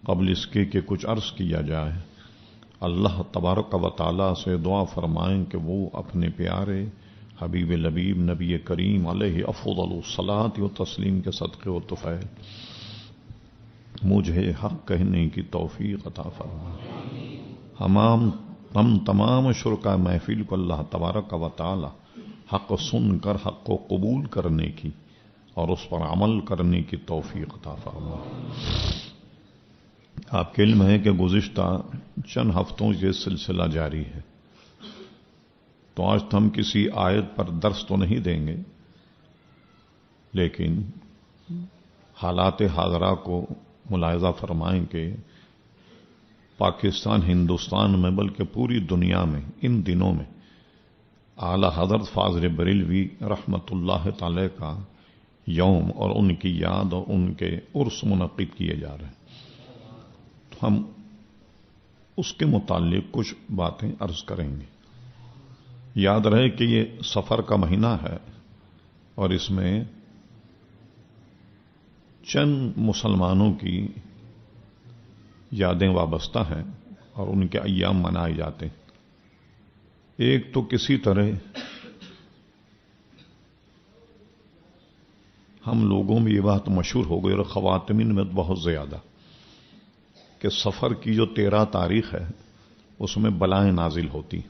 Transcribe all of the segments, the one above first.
قبل اس کے کہ کچھ عرض کیا جائے، اللہ تبارک و تعالیٰ سے دعا فرمائیں کہ وہ اپنے پیارے حبیب لبیب نبی کریم علیہ افضل الصلاۃ و تسلیم کے صدقے و طفیل مجھے حق کہنے کی توفیق عطا فرمائے۔ ہم تمام شرکا محفل کو اللہ تبارک و تعالی حق سن کر حق کو قبول کرنے کی اور اس پر عمل کرنے کی توفیق عطا فرمائے۔ آپ کے علم ہے کہ گزشتہ چند ہفتوں یہ سلسلہ جاری ہے، تو آج ہم کسی آیت پر درس تو نہیں دیں گے، لیکن حالات حاضرہ کو ملاحظہ فرمائیں کہ پاکستان ہندوستان میں بلکہ پوری دنیا میں ان دنوں میں اعلی حضرت فاضل بریلوی رحمت اللہ تعالی کا یوم اور ان کی یاد اور ان کے عرس منعقد کیے جا رہے ہیں۔ تو ہم اس کے متعلق کچھ باتیں عرض کریں گے۔ یاد رہے کہ یہ سفر کا مہینہ ہے اور اس میں چند مسلمانوں کی یادیں وابستہ ہیں اور ان کے ایام منائے جاتے ہیں۔ ایک تو کسی طرح ہم لوگوں میں یہ بات مشہور ہو گئی اور خواتین میں بہت زیادہ کہ سفر کی جو 13 تاریخ ہے اس میں بلائیں نازل ہوتی،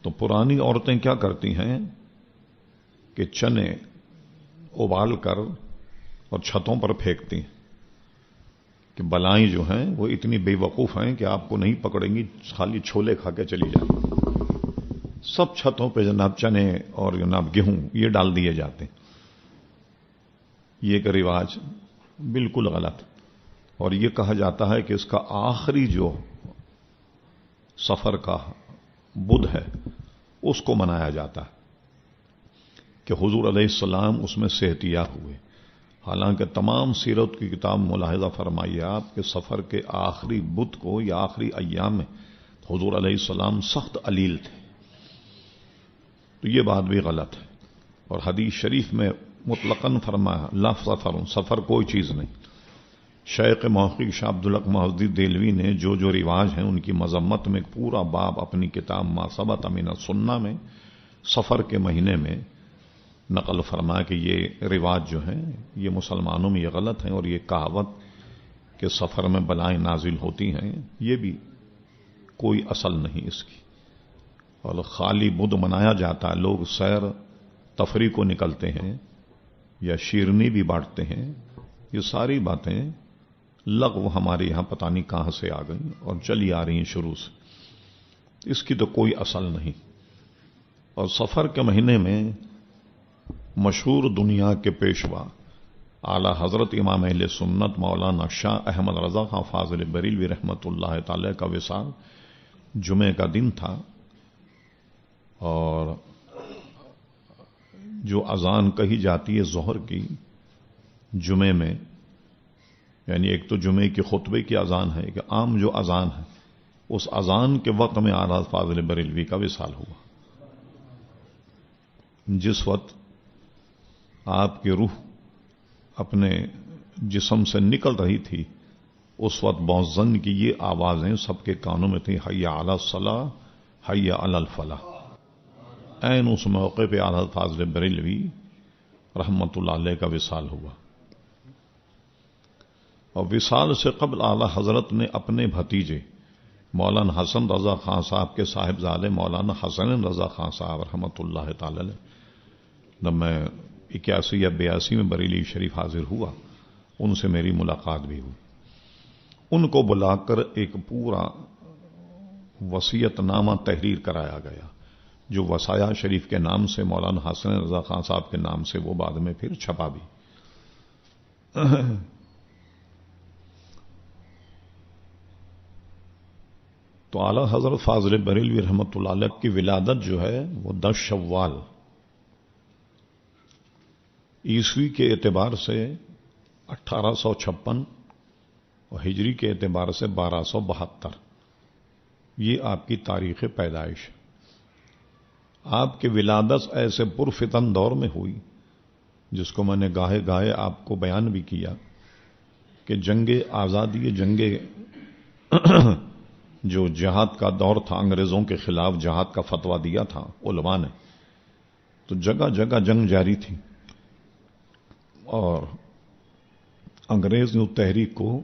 تو پرانی عورتیں کیا کرتی ہیں کہ چنے ابال کر اور چھتوں پر پھینکتی ہیں کہ بلائیں جو ہیں وہ اتنی بے وقوف ہیں کہ آپ کو نہیں پکڑیں گی، خالی چھولے کھا کے چلی جائیں۔ سب چھتوں پہ جناب چنے اور جناب گیہوں یہ ڈال دیے جاتے ہیں۔ یہ ایک رواج بالکل غلط، اور یہ کہا جاتا ہے کہ اس کا آخری جو سفر کا بدھ ہے اس کو منایا جاتا ہے کہ حضور علیہ السلام اس میں صحت یاب ہوئے۔ حالانکہ تمام سیرت کی کتاب ملاحظہ فرمائیے آپ کہ سفر کے آخری بدھ کو یا آخری ایام میں حضور علیہ السلام سخت علیل تھے، تو یہ بات بھی غلط ہے۔ اور حدیث شریف میں مطلقاً فرمایا لا سفر، سفر کوئی چیز نہیں۔ شیخ محقق شاہ عبدالحق محدث دہلوی نے جو رواج ہیں ان کی مذمت میں پورا باب اپنی کتاب ما ثبت من السنہ میں سفر کے مہینے میں نقل فرمایا کہ یہ رواج جو ہیں یہ مسلمانوں میں یہ غلط ہیں، اور یہ کہاوت کہ سفر میں بلائیں نازل ہوتی ہیں یہ بھی کوئی اصل نہیں اس کی، اور خالی بدھ منایا جاتا ہے، لوگ سیر تفریح کو نکلتے ہیں یا شیرنی بھی بانٹتے ہیں، یہ ساری باتیں لغو ہمارے یہاں پتہ نہیں کہاں سے آ گئی اور چلی آ رہی ہیں شروع سے، اس کی تو کوئی اصل نہیں۔ اور سفر کے مہینے میں مشہور دنیا کے پیشوا اعلی حضرت امام اہل سنت مولانا شاہ احمد رضا خان فاضل بریلوی رحمت اللہ تعالی کا وصال جمعے کا دن تھا، اور جو اذان کہی جاتی ہے ظہر کی جمعے میں، یعنی ایک تو جمعے کی خطبے کی اذان ہے کہ عام جو اذان ہے اس اذان کے وقت میں اعلی فاضل بریلوی کا وصال ہوا۔ جس وقت آپ کی روح اپنے جسم سے نکل رہی تھی اس وقت موذن کی یہ آوازیں سب کے کانوں میں تھیں، حی علی الصلاۃ حی علی الفلاح۔ عین اس موقع پہ اعلی فاضل بریلوی رحمت اللہ علیہ کا وصال ہوا، اور وصال سے قبل اعلی حضرت نے اپنے بھتیجے مولانا حسن رضا خان صاحب کے صاحبزادے مولانا حسن رضا خان صاحب رحمت اللہ تعالی علیہ، جب میں 81 یا 82 میں بریلی شریف حاضر ہوا ان سے میری ملاقات بھی ہوئی، ان کو بلا کر ایک پورا وصیت نامہ تحریر کرایا گیا جو وصایا شریف کے نام سے مولانا حسن رضا خان صاحب کے نام سے وہ بعد میں پھر چھپا بھی۔ تو اعلی حضرت فاضل بریلوی رحمۃ اللہ علیہ کی ولادت جو ہے وہ 10 شوال عیسوی کے اعتبار سے 1856 اور ہجری کے اعتبار سے 1272، یہ آپ کی تاریخ پیدائش۔ آپ کی ولادت ایسے پرفتن دور میں ہوئی جس کو میں نے گاہے گاہے آپ کو بیان بھی کیا کہ کہ جنگ آزادی، جنگ جو جہاد کا دور تھا، انگریزوں کے خلاف جہاد کا فتویٰ دیا تھا علماء نے، تو جگہ جگہ جنگ جاری تھی اور انگریز نے اس تحریک کو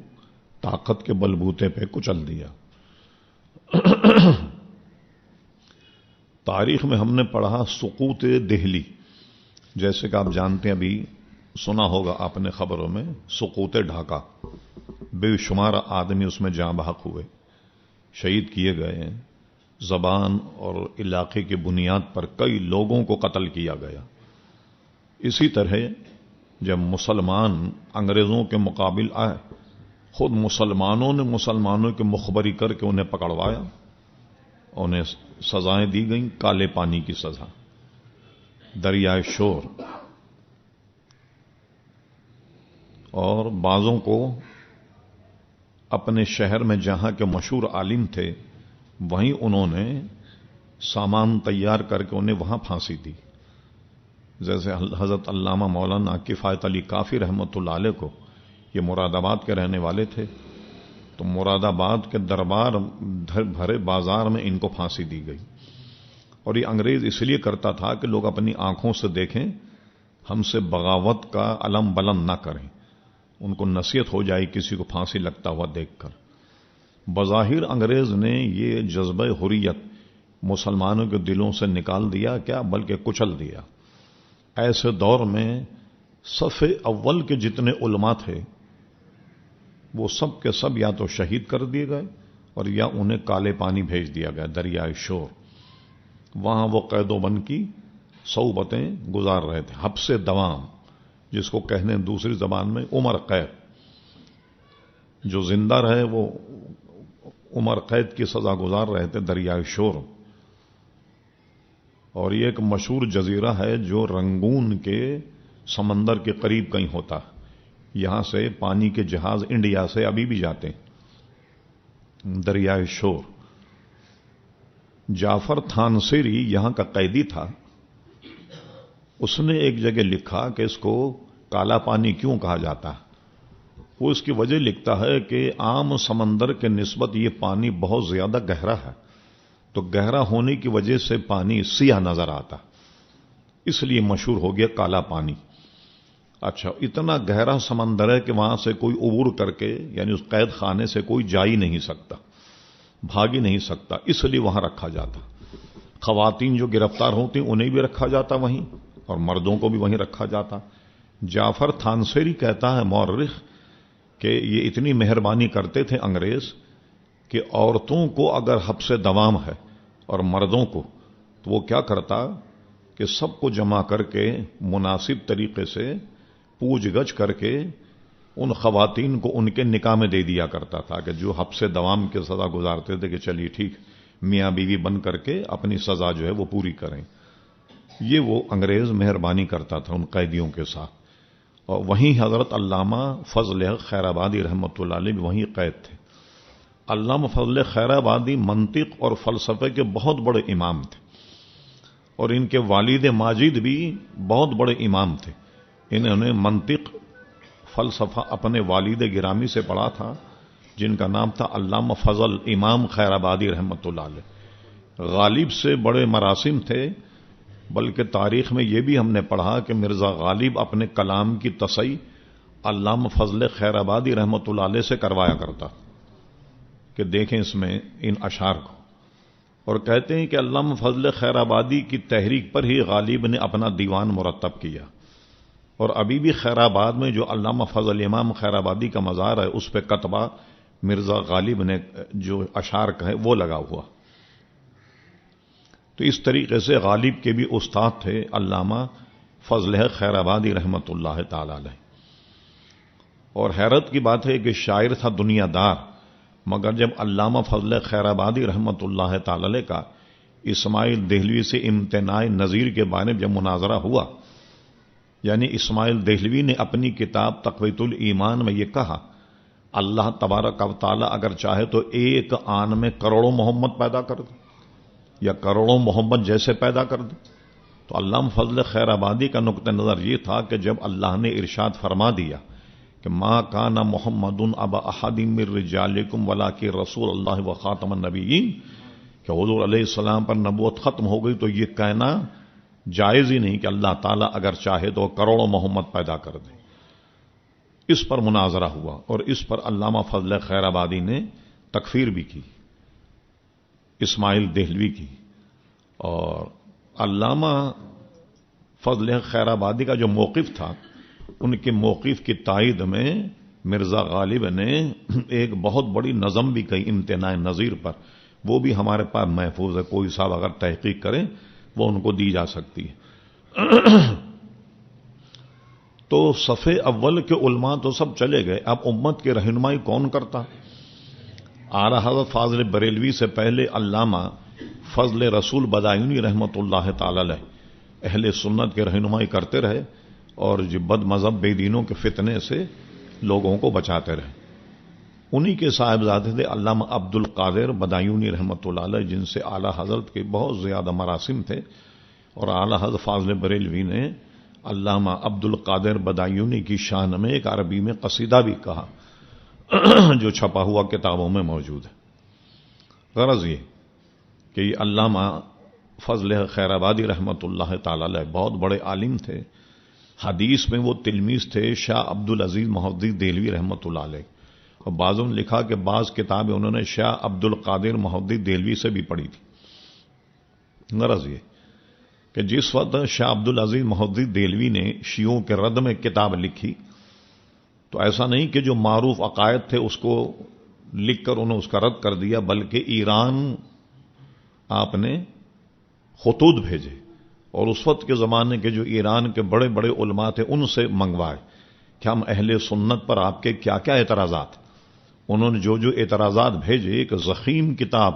طاقت کے بلبوتے پہ کچل دیا۔ تاریخ میں ہم نے پڑھا سقوط دہلی، جیسے کہ آپ جانتے ہیں، ابھی سنا ہوگا آپ نے خبروں میں، سقوط ڈھاکہ، بے شمار آدمی اس میں جاں بحق ہوئے، شہید کیے گئے، زبان اور علاقے کی بنیاد پر کئی لوگوں کو قتل کیا گیا۔ اسی طرح جب مسلمان انگریزوں کے مقابل آئے، خود مسلمانوں نے مسلمانوں کی مخبری کر کے انہیں پکڑوایا، انہیں سزائیں دی گئیں، کالے پانی کی سزا، دریائے شور، اور بعضوں کو اپنے شہر میں جہاں کے مشہور عالم تھے وہیں انہوں نے سامان تیار کر کے انہیں وہاں پھانسی دی، جیسے حضرت علامہ مولانا کفایت علی کافی رحمۃ اللہ علیہ کو، یہ مراد آباد کے رہنے والے تھے، تو مراد آباد کے دربار بھرے بازار میں ان کو پھانسی دی گئی۔ اور یہ انگریز اس لیے کرتا تھا کہ لوگ اپنی آنکھوں سے دیکھیں، ہم سے بغاوت کا علم بلند نہ کریں، ان کو نصیحت ہو جائے کسی کو پھانسی لگتا ہوا دیکھ کر۔ بظاہر انگریز نے یہ جذبہ حریت مسلمانوں کے دلوں سے نکال دیا، کیا بلکہ کچل دیا۔ ایسے دور میں صف اول کے جتنے علماء تھے وہ سب کے سب یا تو شہید کر دیے گئے اور یا انہیں کالے پانی بھیج دیا گیا، دریائے شور۔ وہاں وہ قید و بند کی صعوبتیں گزار رہے تھے، حبس دوام، جس کو کہنے دوسری زبان میں عمر قید۔ جو زندہ رہے وہ عمر قید کی سزا گزار رہے تھے دریائے شور۔ اور یہ ایک مشہور جزیرہ ہے جو رنگون کے سمندر کے قریب کہیں ہوتا، یہاں سے پانی کے جہاز انڈیا سے ابھی بھی جاتے ہیں، دریائے شور۔ جعفر تھانسیری یہاں کا قیدی تھا، اس نے ایک جگہ لکھا کہ اس کو کالا پانی کیوں کہا جاتا ہے۔ وہ اس کی وجہ لکھتا ہے کہ عام سمندر کے نسبت یہ پانی بہت زیادہ گہرا ہے، تو گہرا ہونے کی وجہ سے پانی سیاہ نظر آتا، اس لیے مشہور ہو گیا کالا پانی۔ اچھا، اتنا گہرا سمندر ہے کہ وہاں سے کوئی عبور کر کے، یعنی اس قید خانے سے کوئی جا ہی نہیں سکتا، بھاگ ہی نہیں سکتا، اس لیے وہاں رکھا جاتا۔ خواتین جو گرفتار ہوتی انہیں بھی رکھا جاتا وہیں، اور مردوں کو بھی وہیں رکھا جاتا۔ جعفر تھانسیری کہتا ہے مورخ کہ یہ اتنی مہربانی کرتے تھے انگریز کہ عورتوں کو اگر حبس دوام ہے اور مردوں کو، تو وہ کیا کرتا کہ سب کو جمع کر کے مناسب طریقے سے پوچھ گچھ کر کے ان خواتین کو ان کے نکاح میں دے دیا کرتا تھا، کہ جو حبس دوام کی سزا گزارتے تھے کہ چلیے ٹھیک، میاں بیوی بن کر کے اپنی سزا جو ہے وہ پوری کریں۔ یہ وہ انگریز مہربانی کرتا تھا ان قیدیوں کے ساتھ۔ اور وہیں حضرت علامہ فضل خیر آبادی رحمۃ اللہ علیہ بھی وہیں قید تھے۔ علامہ فضل خیر آبادی منطق اور فلسفے کے بہت بڑے امام تھے، اور ان کے والد ماجد بھی بہت بڑے امام تھے۔ انہوں نے منطق فلسفہ اپنے والد گرامی سے پڑھا تھا، جن کا نام تھا علامہ فضل امام خیر آبادی رحمۃ اللہ علیہ۔ غالب سے بڑے مراسم تھے، بلکہ تاریخ میں یہ بھی ہم نے پڑھا کہ مرزا غالب اپنے کلام کی تصحیح علامہ فضل خیر آبادی رحمۃ اللہ علیہ سے کروایا کرتا کہ دیکھیں اس میں ان اشعار کو، اور کہتے ہیں کہ علامہ فضل خیر آبادی کی تحریک پر ہی غالب نے اپنا دیوان مرتب کیا، اور ابھی بھی خیر آباد میں جو علامہ فضل امام خیر آبادی کا مزار ہے اس پہ کتبہ مرزا غالب نے جو اشعار کہے وہ لگا ہوا۔ تو اس طریقے سے غالب کے بھی استاد تھے علامہ فضل خیر آبادی رحمۃ اللہ تعالی علیہ۔ اور حیرت کی بات ہے کہ شاعر تھا دنیا دار، مگر جب علامہ فضل خیر آبادی رحمۃ اللہ تعالی علیہ کا اسماعیل دہلوی سے امتناع نظیر کے بارے میں جب مناظرہ ہوا، یعنی اسماعیل دہلوی نے اپنی کتاب تقویۃ الایمان میں یہ کہا، اللہ تبارک و تعالی اگر چاہے تو ایک آن میں کروڑوں محمد پیدا کر دے، یا کروڑوں محمد جیسے پیدا کر دے۔ تو علامہ فضل خیر آبادی کا نقطہ نظر یہ تھا کہ جب اللہ نے ارشاد فرما دیا کہ کہ ما کان محمد ابا احد من رجالکم ولکن رسول اللہ و خاتم النبیین، کہ حضور علیہ السلام پر نبوت ختم ہو گئی تو یہ کہنا جائز ہی نہیں کہ اللہ تعالیٰ اگر چاہے تو کروڑوں محمد پیدا کر دے۔ اس پر مناظرہ ہوا اور اس پر علامہ فضل خیر آبادی نے تکفیر بھی کی، اسماعیل دہلوی کی، اور علامہ فضل خیر آبادی کا جو موقف تھا، ان کے موقف کی تائید میں مرزا غالب نے ایک بہت بڑی نظم بھی کہی امتناع نظیر پر، وہ بھی ہمارے پاس محفوظ ہے، کوئی صاحب اگر تحقیق کرے وہ ان کو دی جا سکتی ہے۔ تو صف اول کے علماء تو سب چلے گئے، اب امت کی رہنمائی کون کرتا؟ اعلیٰ حضرت فاضل بریلوی سے پہلے علامہ فضل رسول بدایونی رحمۃ اللہ تعالی علیہ اہل سنت کی رہنمائی کرتے رہے اور جو بد مذہب بے دینوں کے فتنے سے لوگوں کو بچاتے رہے۔ انہی کے صاحبزادے تھے علامہ عبد القادر بدایونی رحمۃ اللہ علیہ، جن سے اعلیٰ حضرت کے بہت زیادہ مراسم تھے، اور اعلیٰ حضرت فاضل بریلوی نے علامہ عبد القادر بدایونی کی شان میں ایک عربی میں قصیدہ بھی کہا جو چھپا ہوا کتابوں میں موجود ہے۔ غرض یہ کہ یہ علامہ فضل خیر آبادی رحمۃ اللہ تعالی علیہ بہت بڑے عالم تھے، حدیث میں وہ تلمیذ تھے شاہ عبد العزیز محدث دہلوی رحمۃ اللہ علیہ، اور بعضوں نے لکھا کہ بعض کتابیں انہوں نے شاہ عبد القادر محدث دہلوی سے بھی پڑھی تھی۔ غرض یہ کہ جس وقت شاہ عبد العزیز محدث دہلوی نے شیعوں کے رد میں کتاب لکھی تو ایسا نہیں کہ جو معروف عقائد تھے اس کو لکھ کر انہوں نے اس کا رد کر دیا، بلکہ ایران آپ نے خطوط بھیجے اور اس وقت کے زمانے کے جو ایران کے بڑے بڑے علماء تھے ان سے منگوائے کہ ہم اہل سنت پر آپ کے کیا کیا اعتراضات۔ انہوں نے جو جو اعتراضات بھیجے ایک ضخیم کتاب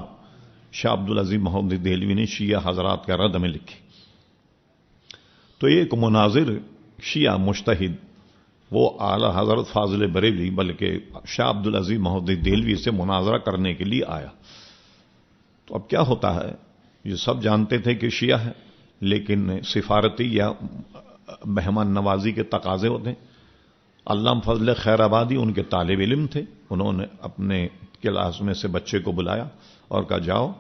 شاہ عبد العزیز محدث دہلوی نے شیعہ حضرات کے رد میں لکھی۔ تو ایک مناظر شیعہ مجتہد وہ اعلیٰ حضرت فاضل بریلوی بلکہ شاہ عبد العزیز محدث دہلوی سے مناظرہ کرنے کے لیے آیا۔ تو اب کیا ہوتا ہے، یہ سب جانتے تھے کہ شیعہ ہے، لیکن سفارتی یا مہمان نوازی کے تقاضے ہوتے ہیں۔ علامہ فضل خیر آبادی ان کے طالب علم تھے، انہوں نے اپنے کلاس میں سے بچے کو بلایا اور کہا جاؤ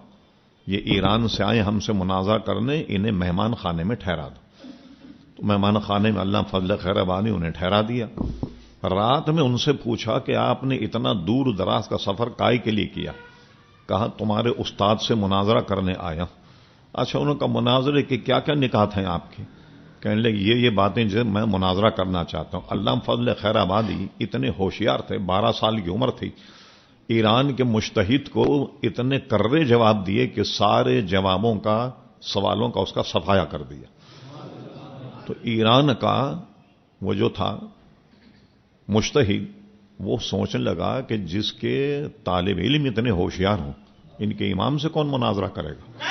یہ ایران سے آئے ہم سے مناظرہ کرنے، انہیں مہمان خانے میں ٹھہرا دو۔ تو مہمان خانے میں علامہ فضل خیر آبادی انہیں ٹھہرا دیا۔ رات میں ان سے پوچھا کہ آپ نے اتنا دور دراز کا سفر کائے کے لیے کیا؟ کہا تمہارے استاد سے مناظرہ کرنے آیا۔ اچھا، انہوں کا مناظرے کے کیا کیا نکات ہیں آپ کے؟ کہنے لگے یہ باتیں جو میں مناظرہ کرنا چاہتا ہوں۔ علامہ فضل خیر آبادی اتنے ہوشیار تھے، 12 سال کی عمر تھی، ایران کے مجتہد کو اتنے کرے جواب دیے کہ سارے جوابوں کا سوالوں کا اس کا صفایا کر دیا۔ تو ایران کا وہ جو تھا مجتہد وہ سوچنے لگا کہ جس کے طالب علم اتنے ہوشیار ہوں ان کے امام سے کون مناظرہ کرے گا؟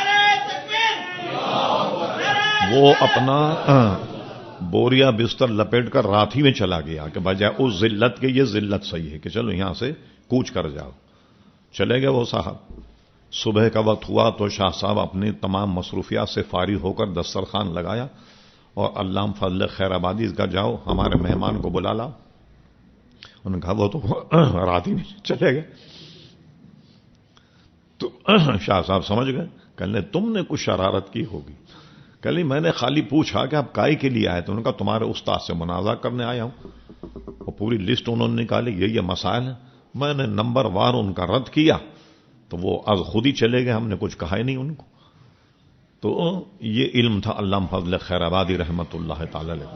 وہ اپنا بوریا بستر لپیٹ کر رات ہی میں چلا گیا کہ بجائے اس ذلت کے یہ ذلت صحیح ہے کہ چلو یہاں سے کوچ کر جاؤ۔ چلے گئے وہ صاحب۔ صبح کا وقت ہوا تو شاہ صاحب اپنی تمام مصروفیات سے فارغ ہو کر دسترخوان لگایا اور علامہ فضل خیر آبادی کا جاؤ ہمارے مہمان کو بلا لاؤ۔ انہوں نے کہا وہ تو رات ہی میں چلے گئے۔ تو شاہ صاحب سمجھ گئے، کہنے تم نے کچھ شرارت کی ہوگی۔ کہنے میں نے خالی پوچھا کہ آپ کائے کے لیے آئے؟ تو انہوں نے کہا تمہارے استاد سے مناظرہ کرنے آیا ہوں۔ اور پوری لسٹ انہوں نے نکالی، یہ مسائل ہیں، میں نے نمبر وار ان کا رد کیا تو وہ از خود ہی چلے گئے، ہم نے کچھ کہا ہی نہیں ان کو۔ تو یہ علم تھا علامہ فضل خیر آبادی رحمۃ اللہ تعالی علیہ۔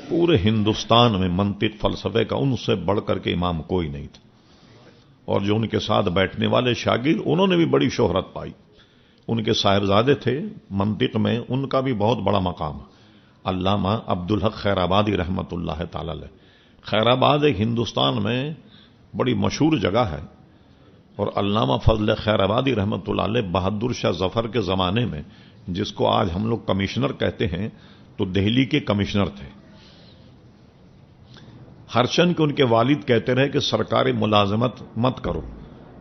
پورے ہندوستان میں منطق فلسفے کا ان سے بڑھ کر کے امام کوئی نہیں تھا، اور جو ان کے ساتھ بیٹھنے والے شاگرد انہوں نے بھی بڑی شہرت پائی۔ ان کے صاحبزادے تھے منطق میں، ان کا بھی بہت بڑا مقام، علامہ عبدالحق خیر آبادی رحمۃ اللہ تعالی علیہ۔ خیر آباد ایک ہندوستان میں بڑی مشہور جگہ ہے، اور علامہ فضل خیر آبادی رحمۃ اللہ علیہ بہادر شاہ ظفر کے زمانے میں، جس کو آج ہم لوگ کمشنر کہتے ہیں، تو دہلی کے کمشنر تھے۔ ہرچند کہ ان کے والد کہتے رہے کہ سرکاری ملازمت مت کرو،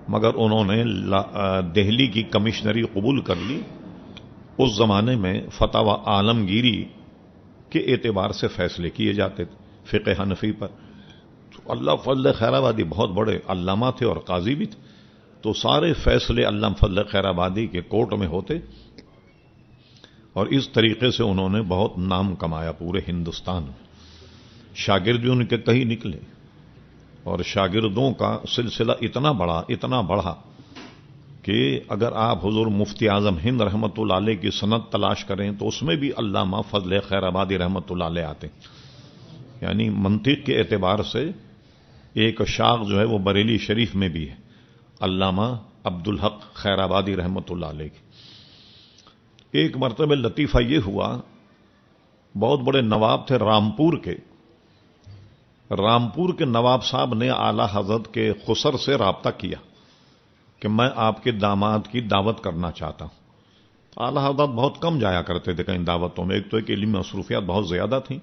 مگر انہوں نے دہلی کی کمشنری قبول کر لی۔ اس زمانے میں فتح و عالمگیری کے اعتبار سے فیصلے کیے جاتے تھے فقہ حنفی پر، اللہ فضل خیر آبادی بہت بڑے علامہ تھے اور قاضی بھی تھے، تو سارے فیصلے علامہ فضل خیر آبادی کے کورٹ میں ہوتے، اور اس طریقے سے انہوں نے بہت نام کمایا پورے ہندوستان میں۔ شاگرد بھی ان کے کئی نکلے، اور شاگردوں کا سلسلہ اتنا بڑھا کہ اگر آپ حضور مفتی اعظم ہند رحمۃ اللہ علیہ کی سند تلاش کریں تو اس میں بھی علامہ فضل خیر آبادی رحمۃ اللہ علیہ آتے ہیں۔ یعنی منطق کے اعتبار سے ایک شاخ جو ہے وہ بریلی شریف میں بھی ہے، علامہ عبدالحق خیر آبادی رحمۃ اللہ علیہ کی۔ ایک مرتبہ لطیفہ یہ ہوا، بہت بڑے نواب تھے رامپور کے نواب صاحب نے اعلی حضرت کے خسر سے رابطہ کیا کہ میں آپ کے داماد کی دعوت کرنا چاہتا ہوں۔ اعلی حضرت بہت کم جایا کرتے تھے کہیں دعوتوں میں، ایک تو ایک علمی مصروفیات بہت زیادہ تھیں،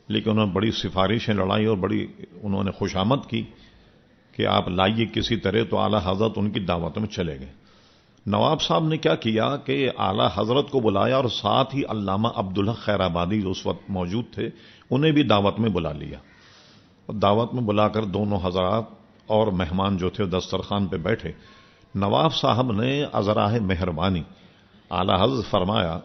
لیکن انہوں نے بڑی سفارشیں لڑائی اور بڑی انہوں نے خوشامد کی کہ آپ لائیے کسی طرح، تو اعلی حضرت ان کی دعوت میں چلے گئے۔ نواب صاحب نے کیا کیا کہ اعلی حضرت کو بلایا، اور ساتھ ہی علامہ عبدالحق خیر آبادی جو اس وقت موجود تھے انہیں بھی دعوت میں بلا لیا، اور دعوت میں بلا کر دونوں حضرات اور مہمان جو تھے دسترخوان پہ بیٹھے۔ نواب صاحب نے عذراہ مہربانی اعلی حضرت فرمایا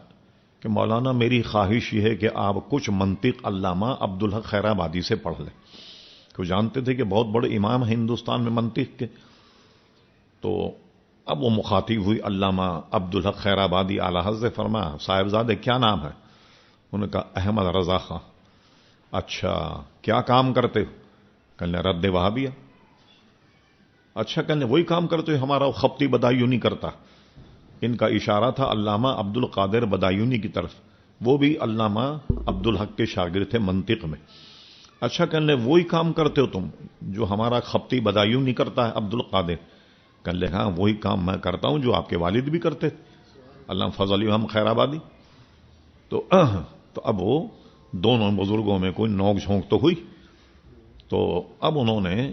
کہ مولانا میری خواہش یہ ہے کہ آپ کچھ منطق علامہ عبدالحق خیر آبادی سے پڑھ لیں، کہ جانتے تھے کہ بہت بڑے امام ہیں ہندوستان میں منطق کے۔ تو اب وہ مخاطب ہوئی علامہ عبدالحق خیر آبادی، اعلی حضرت فرمایا صاحبزادے کیا نام ہے؟ انہوں نے کہا احمد رضا خان۔ اچھا کیا کام کرتے ہو؟ کہنے رد وہابیہ۔ اچھا کہنے وہی کام کرتے ہو ہمارا خپتی بدایونی کرتا۔ ان کا اشارہ تھا علامہ عبد القادر بدایونی کی طرف، وہ بھی علامہ عبدالحق کے شاگرد تھے منطق میں۔ اچھا کہنے وہی کام کرتے ہو تم جو ہمارا خپتی بدایونی کرتا ہے عبد القادر؟ کہنے ہاں وہی کام میں کرتا ہوں جو آپ کے والد بھی کرتے تھے، علامہ فضل ہم خیر آبادی۔ تو اب وہ دونوں بزرگوں میں کوئی نوک جھونک تو ہوئی، تو اب انہوں نے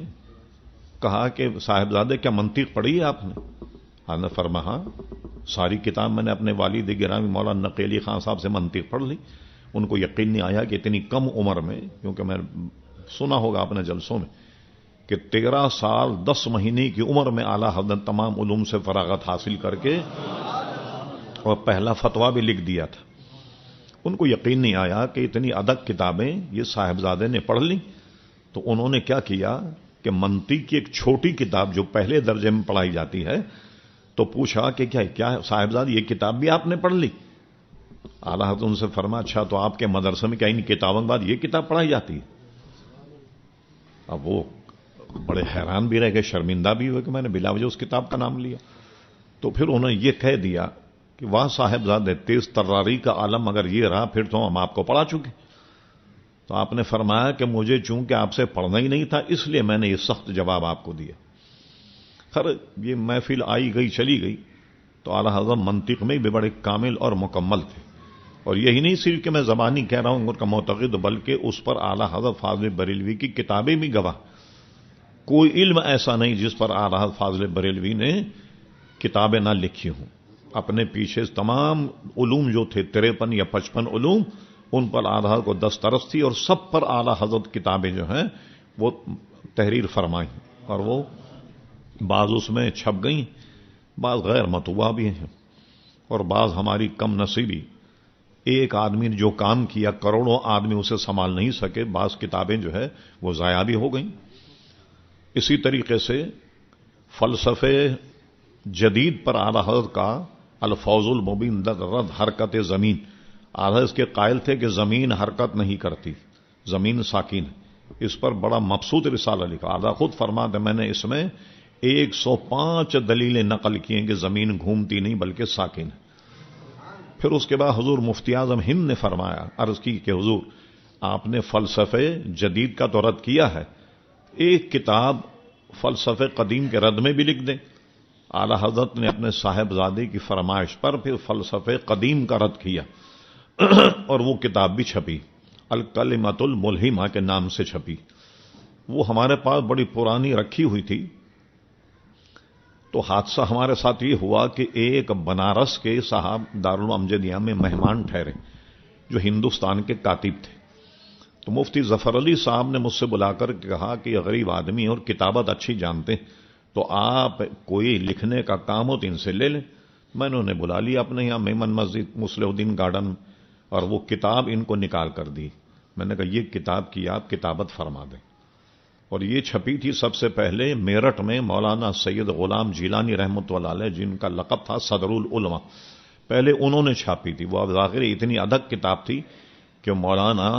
کہا کہ صاحبزادے کیا منطق پڑھی ہے آپ نے؟ آپ نے فرمایا ساری کتاب میں نے اپنے والد گرامی مولانا نقیلی خان صاحب سے منطق پڑھ لی۔ ان کو یقین نہیں آیا کہ اتنی کم عمر میں، کیونکہ میں سنا ہوگا اپنے جلسوں میں کہ 13 سال 10 مہینے کی عمر میں اعلی حضرت تمام علوم سے فراغت حاصل کر کے اور پہلا فتویٰ بھی لکھ دیا تھا۔ ان کو یقین نہیں آیا کہ اتنی ادق کتابیں یہ صاحبزادے نے پڑھ لی، تو انہوں نے کیا کیا کہ منطق کی ایک چھوٹی کتاب جو پہلے درجے میں پڑھائی جاتی ہے، تو پوچھا کہ کیا صاحبزادے یہ کتاب بھی آپ نے پڑھ لی؟ اعلی حضرت ان سے فرمایا اچھا تو آپ کے مدرسے میں کیا ان کتابوں کے بعد یہ کتاب پڑھائی جاتی ہے؟ اب وہ بڑے حیران بھی رہ گئے، شرمندہ بھی ہوئے کہ میں نے بلا وجہ اس کتاب کا نام لیا۔ تو پھر انہوں نے یہ کہہ دیا کہ واہ صاحبزادے تیز تراری کا عالم اگر یہ رہا پھر تو ہم آپ کو پڑھا چکے۔ تو آپ نے فرمایا کہ مجھے چونکہ آپ سے پڑھنا ہی نہیں تھا اس لیے میں نے یہ سخت جواب آپ کو دیا۔ خیر یہ محفل آئی گئی چلی گئی، تو اعلی حضرت منطق میں بھی بڑے کامل اور مکمل تھے، اور یہی نہیں صرف کہ میں زبانی کہہ رہا ہوں ان کا معتقد، بلکہ اس پر اعلی حضرت فاضل بریلوی کی کتابیں بھی گواہ۔ کوئی علم ایسا نہیں جس پر اعلی حضرت فاضل بریلوی نے کتابیں نہ لکھی ہوں۔ اپنے پیچھے تمام علوم جو تھے 53 یا 55 علوم، ان پر اعلی حضرت کو دسترس تھی، اور سب پر اعلی حضرت کتابیں جو ہیں وہ تحریر فرمائیں، اور وہ بعض اس میں چھپ گئیں، بعض غیر مطبوعہ بھی ہیں، اور بعض ہماری کم نصیبی، ایک آدمی نے جو کام کیا کروڑوں آدمی اسے سنبھال نہیں سکے، بعض کتابیں جو ہے وہ ضائع بھی ہو گئیں۔ اسی طریقے سے فلسفے جدید پر اعلی حضرت کا الفوز المبین رد حرکت زمین، اعلی حضرت کے قائل تھے کہ زمین حرکت نہیں کرتی، زمین ساکن ہے۔ اس پر بڑا مبسوط رسالہ لکھا، اعلی خود فرماتے میں نے اس میں 105 دلیلیں نقل کی ہیں کہ زمین گھومتی نہیں بلکہ ساکن ہے۔ پھر اس کے بعد حضور مفتی اعظم ہند نے فرمایا، عرض کی کہ حضور آپ نے فلسفے جدید کا تو رد کیا ہے، ایک کتاب فلسفے قدیم کے رد میں بھی لکھ دیں۔ اعلی حضرت نے اپنے صاحبزادے کی فرمائش پر پھر فلسفے قدیم کا رد کیا، اور وہ کتاب بھی چھپی، الکلمۃ الملہمہ کے نام سے چھپی۔ وہ ہمارے پاس بڑی پرانی رکھی ہوئی تھی۔ تو حادثہ ہمارے ساتھ یہ ہوا کہ ایک بنارس کے صاحب دارالعلوم امجدیہ میں مہمان ٹھہرے جو ہندوستان کے کاتب تھے۔ تو مفتی ظفر علی صاحب نے مجھ سے بلا کر کہا کہ یہ غریب آدمی اور کتابت اچھی جانتے ہیں، تو آپ کوئی لکھنے کا کام ہو تو ان سے لے لیں۔ میں نے انہیں بلا لیا اپنے یہاں میمن مسجد مصلح الدین گارڈن، اور وہ کتاب ان کو نکال کر دی۔ میں نے کہا یہ کتاب کی آپ کتابت فرما دیں، اور یہ چھپی تھی سب سے پہلے میرٹھ میں مولانا سید غلام جیلانی رحمۃ اللہ علیہ، جن کا لقب تھا صدر العلماء، پہلے انہوں نے چھاپی تھی۔ وہ ظاہر اتنی ادھک کتاب تھی کہ مولانا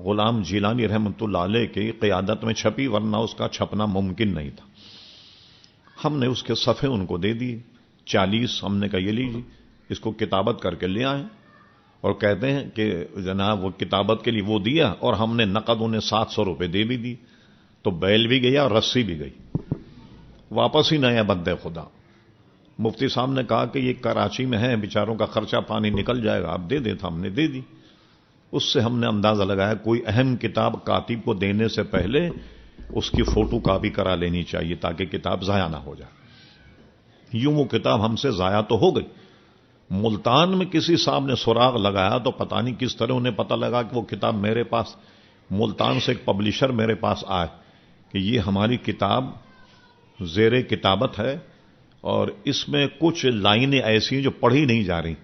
غلام جیلانی رحمۃ اللہ علیہ کی قیادت میں چھپی، ورنہ اس کا چھپنا ممکن نہیں تھا۔ ہم نے اس کے صفحے ان کو دے دیے 40، ہم نے کہا یہ لیجیے، اس کو کتابت کر کے لے آئیں، اور کہتے ہیں کہ جناب وہ کتابت کے لیے وہ دیا، اور ہم نے نقد انہیں 700 روپے دے بھی دی، تو بیل بھی گیا اور رسی بھی گئی، واپس ہی نیا بندے خدا۔ مفتی صاحب نے کہا کہ یہ کراچی میں ہے، بیچاروں کا خرچہ پانی نکل جائے گا، آپ دے دیں، تو ہم نے دے دی۔ اس سے ہم نے اندازہ لگایا کوئی اہم کتاب کاتب کو دینے سے پہلے اس کی فوٹو کاپی کرا لینی چاہیے تاکہ کتاب ضائع نہ ہو جائے۔ یوں وہ کتاب ہم سے ضائع تو ہو گئی۔ ملتان میں کسی صاحب نے سراغ لگایا تو پتہ نہیں کس طرح انہیں پتہ لگا کہ وہ کتاب میرے پاس، ملتان سے ایک پبلشر میرے پاس آئے کہ یہ ہماری کتاب زیر کتابت ہے، اور اس میں کچھ لائنیں ایسی ہیں جو پڑھی نہیں جا رہی۔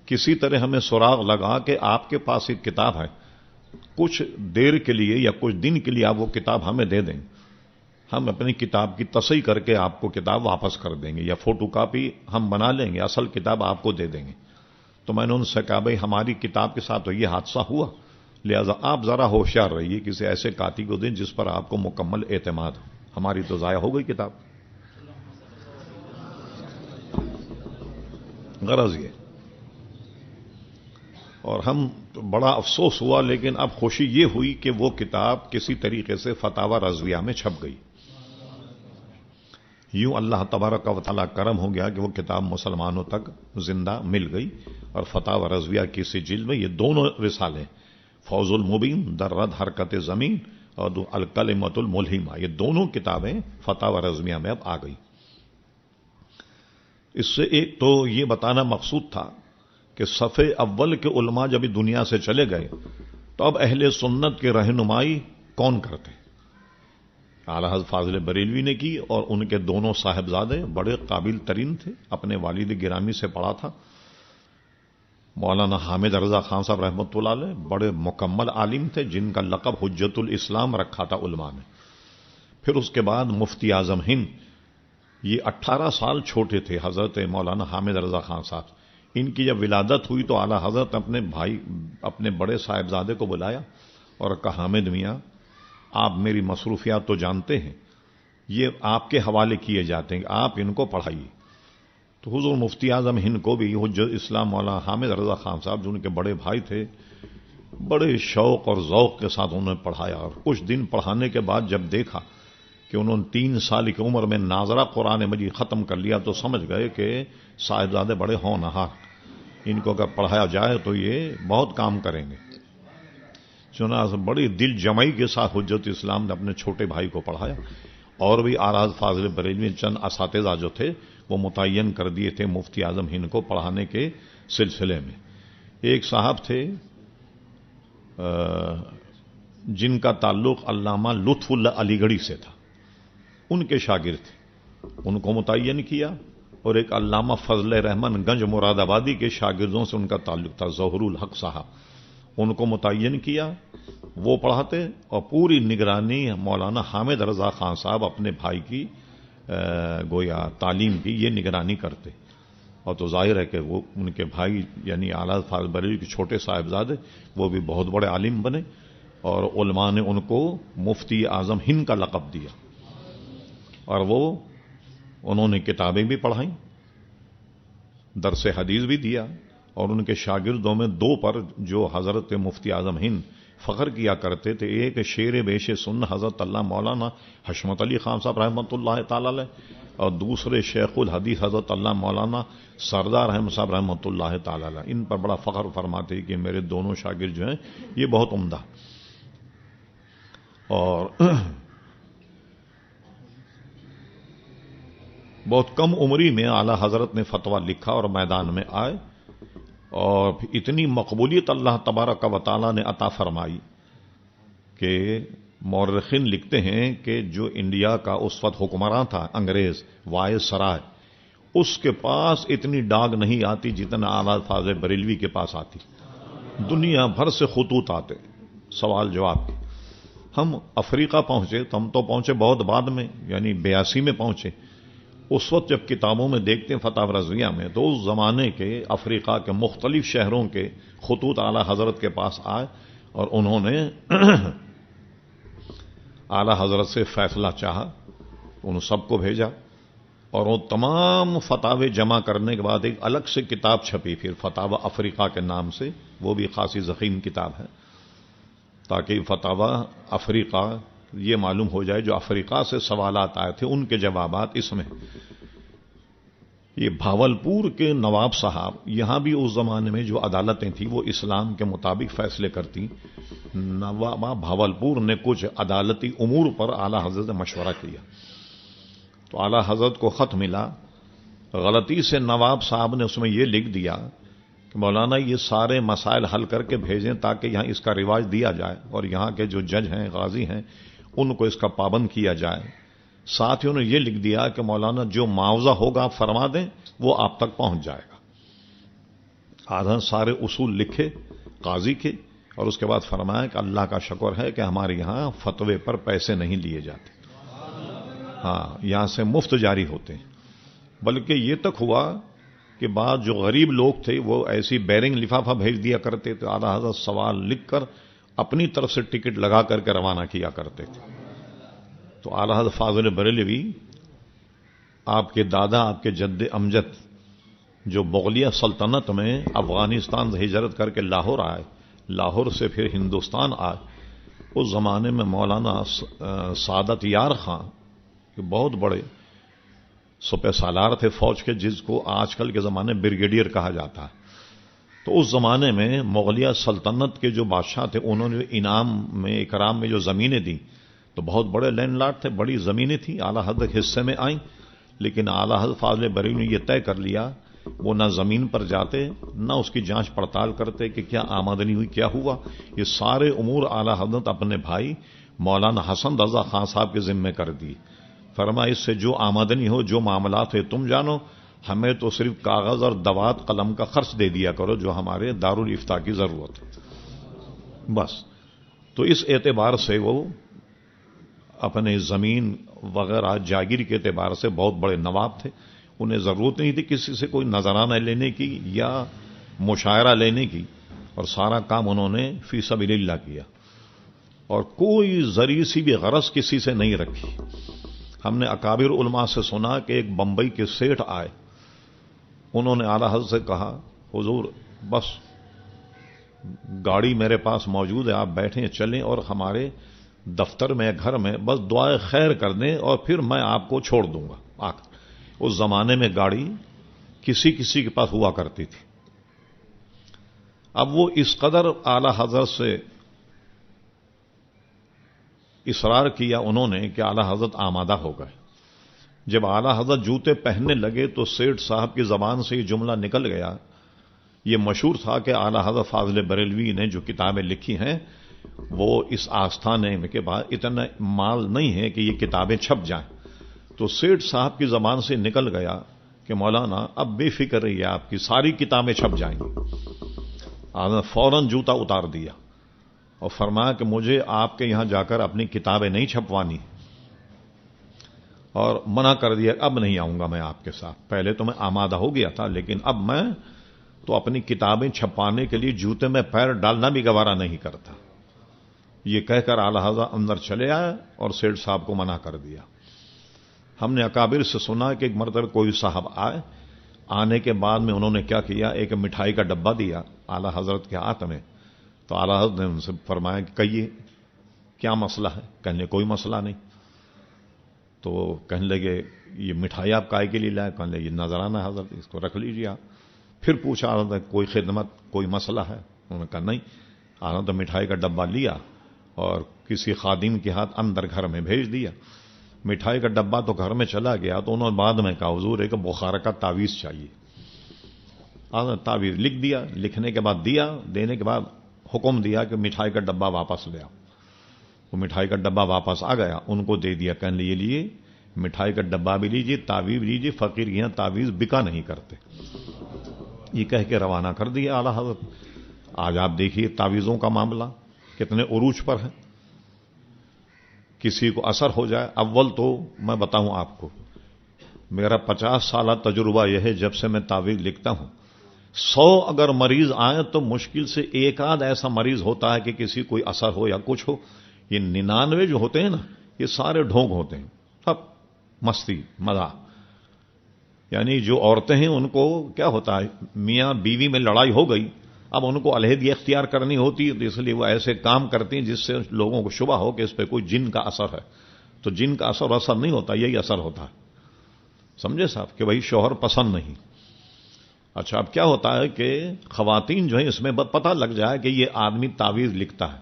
کسی طرح ہمیں سراغ لگا کہ آپ کے پاس ایک کتاب ہے، کچھ دیر کے لیے یا کچھ دن کے لیے آپ وہ کتاب ہمیں دے دیں، ہم اپنی کتاب کی تصحیح کر کے آپ کو کتاب واپس کر دیں گے، یا فوٹو کاپی ہم بنا لیں گے، اصل کتاب آپ کو دے دیں گے۔ تو میں نے ان سے کہا بھائی ہماری کتاب کے ساتھ تو یہ حادثہ ہوا، لہذا آپ ذرا ہوشیار رہیے، کسی ایسے کاتب کو دیں جس پر آپ کو مکمل اعتماد ہو، ہماری تو ضائع ہو گئی کتاب۔ غرض یہ، اور ہم بڑا افسوس ہوا، لیکن اب خوشی یہ ہوئی کہ وہ کتاب کسی طریقے سے فتاوی رضویہ میں چھپ گئی۔ یوں اللہ تبارک و تعالیٰ کرم ہو گیا کہ وہ کتاب مسلمانوں تک زندہ مل گئی، اور فتاوی رضویہ کی اسی جلد میں یہ دونوں رسالے، فوز المبین در رد حرکت زمین اور الکلمۃ الملہمہ، یہ دونوں کتابیں فتاوی رضویہ میں اب آ گئی۔ اس سے ایک تو یہ بتانا مقصود تھا کہ صفِ اول کے علماء جب دنیا سے چلے گئے تو اب اہل سنت کی رہنمائی کون کرتے؟ اعلیٰ حضرت فاضل بریلوی نے کی، اور ان کے دونوں صاحبزادے بڑے قابل ترین تھے، اپنے والد گرامی سے پڑھا تھا۔ مولانا حامد رضا خان صاحب رحمۃ اللہ علیہ بڑے مکمل عالم تھے، جن کا لقب حجت الاسلام رکھا تھا علماء نے۔ پھر اس کے بعد مفتی اعظم ہند، یہ 18 سال چھوٹے تھے حضرت مولانا حامد رضا خان صاحب۔ ان کی جب ولادت ہوئی تو اعلیٰ حضرت اپنے بھائی، اپنے بڑے صاحبزادے کو بلایا اور کہا حامد میاں، آپ میری مصروفیات تو جانتے ہیں، یہ آپ کے حوالے کیے جاتے ہیں، آپ ان کو پڑھائیے۔ تو حضور مفتی اعظم ہند کو بھی حجت اسلام مولانا حامد رضا خان صاحب، جو ان کے بڑے بھائی تھے، بڑے شوق اور ذوق کے ساتھ انہوں نے پڑھایا، اور کچھ دن پڑھانے کے بعد جب دیکھا کہ انہوں نے 3 سال کی عمر میں ناظرہ قرآن مجید ختم کر لیا تو سمجھ گئے کہ صاحبزادے بڑے ہونہار، ان کو اگر پڑھایا جائے تو یہ بہت کام کریں گے۔ چنانچہ بڑی دل جمعی کے ساتھ حجت اسلام نے اپنے چھوٹے بھائی کو پڑھایا، اور بھی آراز فاضل بریلوی چند اساتذہ جو تھے وہ متعین کر دیے تھے مفتی اعظم ہند کو پڑھانے کے سلسلے میں۔ ایک صاحب تھے جن کا تعلق علامہ لطف اللہ علی گڑھی سے تھا، ان کے شاگرد تھے، ان کو متعین کیا، اور ایک علامہ فضل رحمان گنج مراد آبادی کے شاگردوں سے ان کا تعلق تھا، ظہور الحق صاحب، ان کو متعین کیا، وہ پڑھاتے، اور پوری نگرانی مولانا حامد رضا خان صاحب اپنے بھائی کی گویا تعلیم کی یہ نگرانی کرتے۔ اور تو ظاہر ہے کہ وہ ان کے بھائی یعنی اعلیٰ فاضل بریلوی کے چھوٹے صاحبزادے وہ بھی بہت بڑے عالم بنے، اور علماء نے ان کو مفتی اعظم ہند کا لقب دیا، اور وہ انہوں نے کتابیں بھی پڑھائیں، درس حدیث بھی دیا، اور ان کے شاگردوں میں 2 پر جو حضرت مفتی اعظم ہند فخر کیا کرتے تھے، ایک شیر بیش سن حضرت اللہ مولانا حشمت علی خان صاحب رحمۃ اللہ تعالی علیہ، اور دوسرے شیخ الحدیث حضرت اللہ مولانا سردار احمد صاحب رحمۃ اللہ تعالی علیہ۔ ان پر بڑا فخر فرماتے کہ میرے دونوں شاگرد جو ہیں یہ بہت عمدہ، اور بہت کم عمری میں اعلیٰ حضرت نے فتویٰ لکھا اور میدان میں آئے، اور اتنی مقبولیت اللہ تبارک و تعالیٰ نے عطا فرمائی کہ مورخین لکھتے ہیں کہ جو انڈیا کا اس وقت حکمراں تھا انگریز وائس سرائے، اس کے پاس اتنی ڈاک نہیں آتی جتنا اعلیٰ فاضل بریلوی کے پاس آتی. دنیا بھر سے خطوط آتے سوال جواب کے. ہم افریقہ پہنچے تو ہم تو پہنچے بہت بعد میں، یعنی 82 میں پہنچے. اس وقت جب کتابوں میں دیکھتے ہیں فتح رضویہ میں، تو اس زمانے کے افریقہ کے مختلف شہروں کے خطوط اعلی حضرت کے پاس آئے اور انہوں نے اعلی حضرت سے فیصلہ چاہا. انہوں سب کو بھیجا اور وہ تمام فتاوے جمع کرنے کے بعد ایک الگ سے کتاب چھپی پھر فتاوی افریقہ کے نام سے. وہ بھی خاصی ضخیم کتاب ہے تاکہ فتاوی افریقہ یہ معلوم ہو جائے جو افریقہ سے سوالات آئے تھے ان کے جوابات اس میں. یہ بھاولپور کے نواب صاحب، یہاں بھی اس زمانے میں جو عدالتیں تھیں وہ اسلام کے مطابق فیصلے کرتی. نواب بھاولپور نے کچھ عدالتی امور پر اعلی حضرت سے مشورہ کیا تو اعلی حضرت کو خط ملا. غلطی سے نواب صاحب نے اس میں یہ لکھ دیا کہ مولانا یہ سارے مسائل حل کر کے بھیجیں تاکہ یہاں اس کا رواج دیا جائے اور یہاں کے جو جج ہیں غازی ہیں ان کو اس کا پابند کیا جائے. ساتھ ہی انہوں نے یہ لکھ دیا کہ مولانا جو معاوضہ ہوگا آپ فرما دیں وہ آپ تک پہنچ جائے گا. آدھا سارے اصول لکھے قاضی کے اور اس کے بعد فرمایا کہ اللہ کا شکر ہے کہ ہمارے یہاں فتوے پر پیسے نہیں لیے جاتے. ہاں، یہاں سے مفت جاری ہوتے ہیں. بلکہ یہ تک ہوا کہ بعض جو غریب لوگ تھے وہ ایسی بیرنگ لفافہ بھیج دیا کرتے تھے. اعلیٰ حضرت سوال لکھ کر اپنی طرف سے ٹکٹ لگا کر کے روانہ کیا کرتے تھے. تو اعلیٰ حضرت فاضل بریلوی آپ کے دادا، آپ کے جد امجد جو مغلیہ سلطنت میں افغانستان سے ہجرت کر کے لاہور آئے، لاہور سے پھر ہندوستان آئے، اس زمانے میں مولانا سعادت یار خان کہ بہت بڑے سپہ سالار تھے فوج کے، جس کو آج کل کے زمانے بریگیڈیئر کہا جاتا ہے. تو اس زمانے میں مغلیہ سلطنت کے جو بادشاہ تھے انہوں نے انعام میں اکرام میں جو زمینیں دی تو بہت بڑے لینڈ لارڈ تھے، بڑی زمینیں تھیں، اعلیٰ حضرت حصے میں آئیں. لیکن اعلیٰ حضرت فاضل بریلوی نے یہ طے کر لیا وہ نہ زمین پر جاتے نہ اس کی جانچ پڑتال کرتے کہ کیا آمدنی ہوئی کیا ہوا. یہ سارے امور اعلیٰ حضرت اپنے بھائی مولانا حسن رضا خان صاحب کے ذمے کر دی. فرما اس سے جو آمدنی ہو جو معاملات ہے تم جانو، ہمیں تو صرف کاغذ اور دوات قلم کا خرچ دے دیا کرو جو ہمارے دارالافتاء کی ضرورت ہے بس. تو اس اعتبار سے وہ اپنے زمین وغیرہ جاگیر کے اعتبار سے بہت بڑے نواب تھے. انہیں ضرورت نہیں تھی کسی سے کوئی نذرانہ لینے کی یا مشاعرہ لینے کی، اور سارا کام انہوں نے فی سبیل اللہ کیا اور کوئی ذری سی بھی غرض کسی سے نہیں رکھی. ہم نے اکابر علماء سے سنا کہ ایک بمبئی کے سیٹھ آئے، انہوں نے اعلیٰ حضرت سے کہا حضور بس گاڑی میرے پاس موجود ہے، آپ بیٹھیں چلیں اور ہمارے دفتر میں گھر میں بس دعائے خیر کر دیں اور پھر میں آپ کو چھوڑ دوں گا. اس زمانے میں گاڑی کسی کسی کے پاس ہوا کرتی تھی. اب وہ اس قدر اعلیٰ حضرت سے اصرار کیا انہوں نے کہ اعلیٰ حضرت آمادہ ہو گئے. جب اعلیٰ حضرت جوتے پہننے لگے تو سیٹھ صاحب کی زبان سے یہ جملہ نکل گیا. یہ مشہور تھا کہ اعلیٰ حضرت فاضل بریلوی نے جو کتابیں لکھی ہیں وہ اس آستانے کے بعد اتنا مال نہیں ہے کہ یہ کتابیں چھپ جائیں. تو سیٹھ صاحب کی زبان سے نکل گیا کہ مولانا اب بے فکر رہیے، آپ کی ساری کتابیں چھپ جائیں گی. آپ فوراً جوتا اتار دیا اور فرمایا کہ مجھے آپ کے یہاں جا کر اپنی کتابیں نہیں چھپوانی، اور منع کر دیا اب نہیں آؤں گا میں آپ کے ساتھ. پہلے تو میں آمادہ ہو گیا تھا لیکن اب میں تو اپنی کتابیں چھپانے کے لیے جوتے میں پیر ڈالنا بھی گوارا نہیں کرتا. یہ کہہ کر اعلیٰ حضرت اندر چلے آئے اور سیٹھ صاحب کو منع کر دیا. ہم نے اکابر سے سنا کہ ایک مرتبہ کوئی صاحب آئے، آنے کے بعد میں انہوں نے کیا کیا، ایک مٹھائی کا ڈبہ دیا اعلیٰ حضرت کے ہاتھ میں. تو اعلیٰ حضرت نے ان سے فرمایا کہ کہیے کیا مسئلہ ہے. کہنے لگے کوئی مسئلہ نہیں. تو کہنے لگے یہ مٹھائی آپ کائے کے لیے لائے؟ کہنے لگے یہ نذرانہ ہے حضرت، اس کو رکھ لیجیے آپ. پھر پوچھا حضرت کوئی خدمت کوئی مسئلہ ہے؟ انہوں نے کہا نہیں. حضرت مٹھائی کا ڈبہ لیا اور کسی خادم کے ہاتھ اندر گھر میں بھیج دیا. مٹھائی کا ڈبہ تو گھر میں چلا گیا تو انہوں نے بعد میں کہا حضور ایک بخار کا تعویذ چاہیے. تعویذ لکھ دیا. لکھنے کے بعد دیا، دینے کے بعد حکم دیا کہ مٹھائی کا ڈبہ واپس لے آؤ. وہ مٹھائی کا ڈبہ واپس آ گیا، ان کو دے دیا، کہنے یہ لیے مٹھائی کا ڈبہ بھی لیجیے، تعویذ لیجیے، فقیر یہاں تعویذ بکا نہیں کرتے، یہ کہہ کے روانہ کر دیا اعلیٰ حضرت۔ آج آپ دیکھیے تعویذوں کا معاملہ کتنے عروج پر ہے، کسی کو اثر ہو جائے۔ اول تو میں بتاؤں آپ کو، میرا 50 سالہ تجربہ یہ ہے، جب سے میں تعویذ لکھتا ہوں، 100 اگر مریض آئیں تو مشکل سے ایک آدھ ایسا مریض ہوتا ہے کہ کسی کوئی اثر ہو یا کچھ ہو۔ یہ 99 جو ہوتے ہیں نا، یہ سارے ڈھونگ ہوتے ہیں، سب مستی مزہ۔ یعنی جو عورتیں ہیں ان کو کیا ہوتا ہے، میاں بیوی میں لڑائی ہو گئی، اب ان کو علیحدگی اختیار کرنی ہوتی ہے، تو اس لیے وہ ایسے کام کرتی ہیں جس سے لوگوں کو شبہ ہو کہ اس پہ کوئی جن کا اثر ہے۔ تو جن کا اثر نہیں ہوتا، یہی اثر ہوتا ہے، سمجھے صاحب، کہ بھائی شوہر پسند نہیں۔ اچھا، اب کیا ہوتا ہے کہ خواتین جو ہیں اس میں پتہ لگ جائے کہ یہ آدمی تعویذ لکھتا ہے،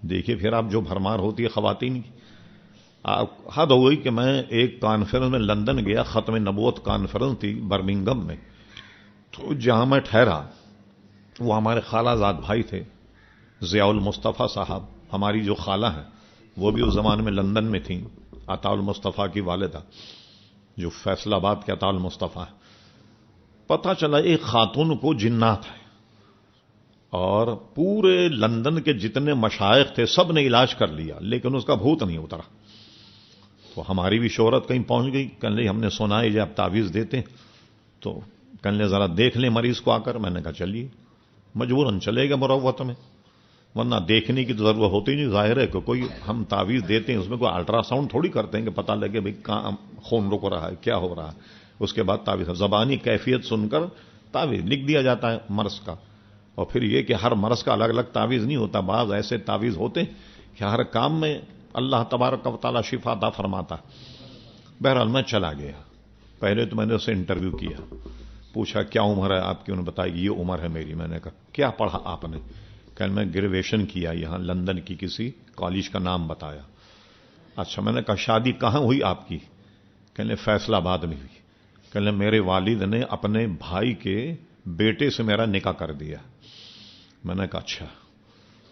دیکھیے پھر آپ جو بھرمار ہوتی ہے خواتین کی۔ حد ہو گئی کہ میں ایک کانفرنس میں لندن گیا، ختم نبوت کانفرنس تھی برمنگم میں، تو جہاں میں ٹھہرا وہ ہمارے خالہ زاد بھائی تھے، ضیاء المصطفیٰ صاحب، ہماری جو خالہ ہیں وہ بھی اس زمانے میں لندن میں تھیں، عطا المصطفیٰ کی والدہ جو فیصل آباد کے عطا المصطفیٰ ہے۔ پتہ چلا ایک خاتون کو جنات ہے، اور پورے لندن کے جتنے مشائخ تھے سب نے علاج کر لیا، لیکن اس کا بھوت نہیں اترا۔ تو ہماری بھی شہرت کہیں پہنچ گئی، کہنے لگی ہم نے سنا ہے جب آپ تعویذ دیتے ہیں، تو کہنے لگے ذرا دیکھ لیں مریض کو آ کر۔ میں نے کہا چلیے، مجبوراً چلے گا مروت میں، ورنہ دیکھنے کی تو ضرورت ہوتی نہیں، ظاہر ہے کہ کوئی ہم تعویذ دیتے ہیں اس میں کوئی الٹرا ساؤنڈ تھوڑی کرتے ہیں کہ پتہ لگے بھئی کہاں خون رک رہا ہے، کیا ہو رہا ہے۔ اس کے بعد تعویذ زبانی کیفیت سن کر تعویذ لکھ دیا جاتا ہے مرض کا۔ اور پھر یہ کہ ہر مرض کا الگ الگ تعویذ نہیں ہوتا، بعض ایسے تعویذ ہوتے کہ ہر کام میں اللہ تبارک و تعالی شفا عطا فرماتا۔ بہرحال میں چلا گیا، پہلے تو میں نے اسے انٹرویو کیا، پوچھا کیا عمر ہے آپ کی، انہوں نے بتایا یہ عمر ہے میری۔ میں نے کہا کیا پڑھا آپ نے؟ کہ میں گریجویشن کیا یہاں لندن کی کسی کالج کا نام بتایا۔ اچھا، میں نے کہا شادی کہاں ہوئی آپ کی؟ کہنے فیصل آباد میں ہوئی۔ کہنے میرے والد نے اپنے بھائی کے بیٹے سے میرا نکاح کر دیا۔ میں نے کہا اچھا۔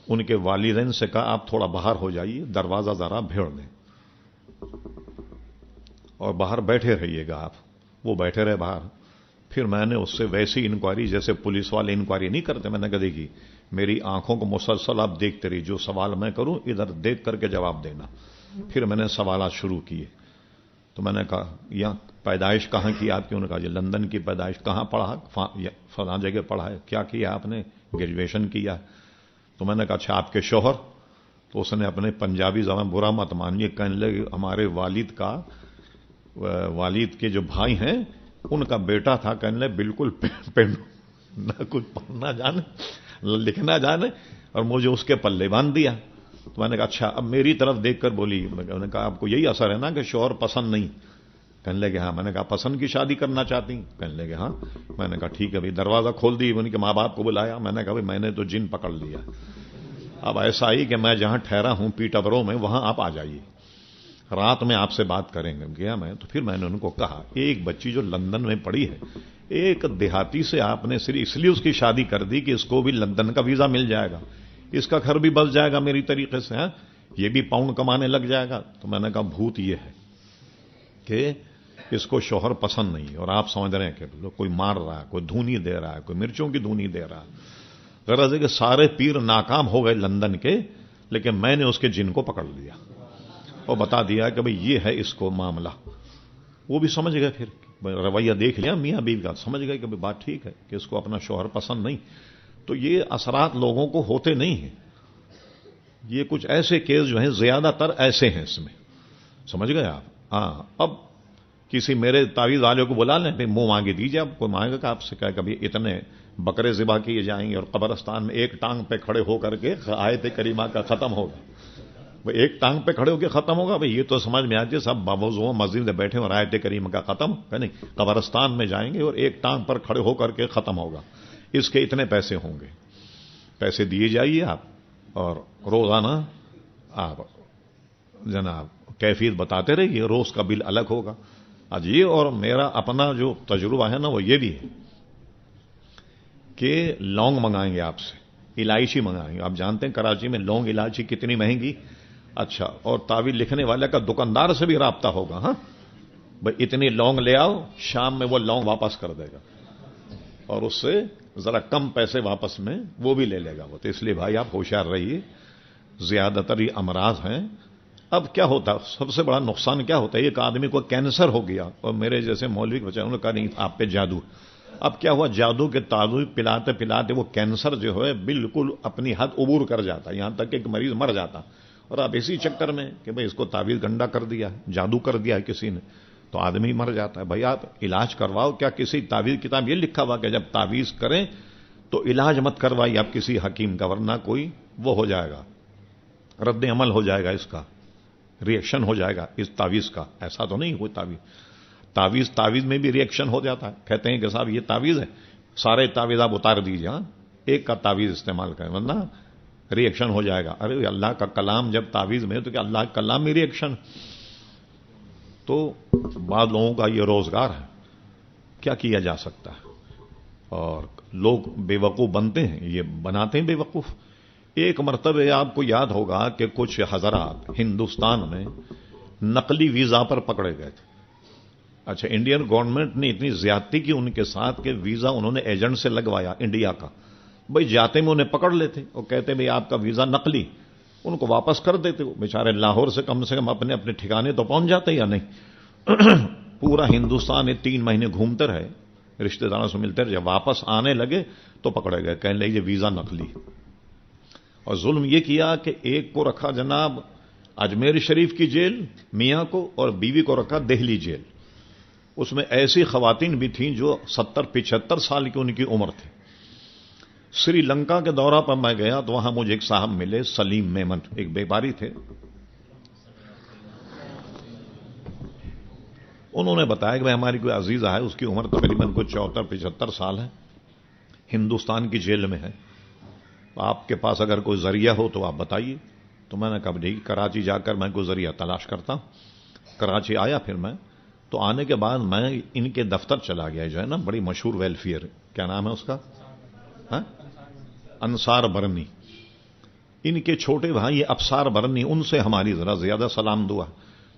ان کے والدین سے کہا آپ تھوڑا باہر ہو جائیے، دروازہ ذرا بھیڑ دیں اور باہر بیٹھے رہیے گا آپ۔ وہ بیٹھے رہے باہر۔ پھر میں نے اس سے ویسی انکوائری جیسے پولیس والے انکوائری نہیں کرتے، میں نے کہا دیکھیے میری آنکھوں کو مسلسل آپ دیکھتے رہیے، جو سوال میں کروں ادھر دیکھ کر کے جواب دینا۔ پھر میں نے سوالات شروع کیے، تو میں نے کہا یہاں پیدائش کہاں کی آپ کی؟ انہوں نے کہا جی لندن کی پیدائش، کہاں پڑھا؟ فلاں جگہ پڑھا ہے۔ کیا کیا آپ نے؟ گریجویشن کیا۔ تو میں نے کہا اچھا آپ کے شوہر؟ تو اس نے اپنے پنجابی زبان، برا مت مانیے، کہنے لگے ہمارے والد کے جو بھائی ہیں ان کا بیٹا تھا، کہنے لگے بالکل نہ کچھ پڑھنا جانے لکھنا جانے، اور مجھے اس کے پلے باندھ دیا۔ تو میں نے کہا اچھا اب میری طرف دیکھ کر بولی۔ میں نے کہا آپ کو یہی اثر ہے نا کہ شوہر پسند نہیں؟ کہنے لگے ہاں۔ میں نے کہا پسند کی شادی کرنا چاہتی ہیں؟ کہنے لگے ہاں۔ میں نے کہا ٹھیک ہے بھائی، دروازہ کھول دی، ان کے ماں باپ کو بلایا۔ میں نے کہا بھائی میں نے تو جن پکڑ لیا، اب ایسا ہی کہ میں جہاں ٹھہرا ہوں پیٹر برو میں، وہاں آپ آ جائیے، رات میں آپ سے بات کریں گے۔ گیا میں، تو پھر میں نے ان کو کہا ایک بچی جو لندن میں پڑھی ہے، ایک دیہاتی سے آپ نے صرف اس لیے اس کی شادی کر دی کہ اس کو بھی لندن کا ویزا مل جائے گا، اس کا گھر بھی بس جائے گا میری طریقے سے، ہاں یہ بھی پاؤنڈ کمانے لگ جائے گا۔ تو میں نے کہا بھوت یہ ہے کہ اس کو شوہر پسند نہیں، اور آپ سمجھ رہے ہیں کہ کوئی مار رہا ہے، کوئی دھونی دے رہا ہے، کوئی مرچوں کی دھونی دے رہا ہے۔ غرض ہے کہ سارے پیر ناکام ہو گئے لندن کے، لیکن میں نے اس کے جن کو پکڑ لیا اور بتا دیا کہ بھئی یہ ہے اس کو معاملہ۔ وہ بھی سمجھ گئے، پھر رویہ دیکھ لیا میاں بیوی کا، سمجھ گئے کہ بات ٹھیک ہے کہ اس کو اپنا شوہر پسند نہیں۔ تو یہ اثرات لوگوں کو ہوتے نہیں ہیں، یہ کچھ ایسے کیس جو ہیں زیادہ تر ایسے ہیں اس میں، سمجھ گئے آپ؟ ہاں، اب کسی میرے تعویذ والے کو بلا لیں، منہ مانگے دیجیے، آپ کوئی مانگے گا آپ سے کہا کبھی اتنے بکرے ذبح کیے جائیں گے اور قبرستان میں ایک ٹانگ پہ کھڑے ہو کر کے آیت کریمہ کا ختم ہوگا، وہ ایک ٹانگ پہ کھڑے ہو کے ختم ہوگا؟ بھئی یہ تو سمجھ میں آجیے سب باوضو مسجد میں بیٹھے اور آیت کریمہ کا ختم ہے نہیں، قبرستان میں جائیں گے اور ایک ٹانگ پر کھڑے ہو کر کے ختم ہوگا، اس کے اتنے پیسے ہوں گے، پیسے دیے جائیے آپ اور روزانہ آپ جناب کیفیت بتاتے رہیے، روز کا بل الگ ہوگا۔ آج یہ اور میرا اپنا جو تجربہ ہے نا وہ یہ بھی ہے کہ لونگ منگائیں گے آپ سے، الائچی منگائیں گے، آپ جانتے ہیں کراچی میں لونگ الائچی کتنی مہنگی، اچھا، اور تعویذ لکھنے والے کا دکاندار سے بھی رابطہ ہوگا؟ ہاں بھائی اتنی لونگ لے آؤ، شام میں وہ لونگ واپس کر دے گا اور اس سے ذرا کم پیسے واپس میں وہ بھی لے لے گا وہ. تو اس لیے بھائی آپ ہوشیار رہیے، زیادہ تر یہ امراض ہیں. اب کیا ہوتا ہے، سب سے بڑا نقصان کیا ہوتا ہے، ایک آدمی کو کینسر ہو گیا اور میرے جیسے مولوی بچے انہوں نے کہا نہیں آپ پہ جادو. اب کیا ہوا، جادو کے تعویذ پلاتے پلاتے وہ کینسر جو ہے بالکل اپنی حد عبور کر جاتا، یہاں تک کہ ایک مریض مر جاتا. اور اب اسی چکر میں کہ بھئی اس کو تعویذ گنڈا کر دیا، جادو کر دیا کسی نے، تو آدمی مر جاتا ہے. بھائی آپ علاج کرواؤ، کیا کسی تعویذ کتاب یہ لکھا ہوا کہ جب تعویذ کریں تو علاج مت کروائیے آپ کسی حکیم کا، ورنہ کوئی وہ ہو جائے گا، رد عمل ہو جائے گا، اس کا ری ایکشن ہو جائے گا اس تعویذ کا. ایسا تو نہیں کوئی تعویذ میں بھی ری ایکشن ہو جاتا ہے. کہتے ہیں کہ صاحب یہ تعویذ ہے، سارے تعویذ آپ اتار دیجیے، ہاں ایک کا تعویذ استعمال کریں ورنہ ری ایکشن ہو جائے گا. ارے اللہ کا کلام جب تعویذ میں تو کیا اللہ کا کلام میں ری ایکشن؟ تو بعض لوگوں کا یہ روزگار ہے، کیا کیا جا سکتا ہے. اور لوگ بے وقوف بنتے ہیں، یہ بناتے ہیں بے وقوف. ایک مرتبہ آپ کو یاد ہوگا کہ کچھ حضرات ہندوستان میں نقلی ویزا پر پکڑے گئے تھے. اچھا، انڈین گورنمنٹ نے اتنی زیادتی کی ان کے ساتھ کہ ویزا انہوں نے ایجنٹ سے لگوایا انڈیا کا. بھئی جاتے میں انہیں پکڑ لیتے اور کہتے بھئی آپ کا ویزا نقلی، ان کو واپس کر دیتے. وہ بیچارے لاہور سے کم اپنے اپنے ٹھکانے تو پہنچ جاتے یا نہیں. پورا ہندوستان 3 مہینے گھومتے رہے، رشتہ داروں سے ملتے رہے، جب واپس آنے لگے تو پکڑے گئے، کہنے لگے یہ ویزا نقلی. اور ظلم یہ کیا کہ ایک کو رکھا جناب اجمیر شریف کی جیل میاں کو، اور بیوی کو رکھا دہلی جیل. اس میں ایسی خواتین بھی تھیں جو 70-75 سال کی ان کی عمر تھی. سری لنکا کے دورہ پر میں گیا تو وہاں مجھے ایک صاحب ملے، سلیم میمن، ایک بیپاری تھے. انہوں نے بتایا کہ ہماری کوئی عزیزہ ہے، اس کی عمر تقریباً کوئی 74-75 سال ہے، ہندوستان کی جیل میں ہے، آپ کے پاس اگر کوئی ذریعہ ہو تو آپ بتائیے. تو میں نے کہا ٹھیک، کراچی جا کر میں کوئی ذریعہ تلاش کرتا ہوں. کراچی آیا پھر میں، تو آنے کے بعد میں ان کے دفتر چلا گیا، جو ہے نا بڑی مشہور ویلفیئر، کیا نام ہے اس کا، انصار برنی. ان کے چھوٹے بھائی افسار برنی، ان سے ہماری ذرا زیادہ سلام دعا.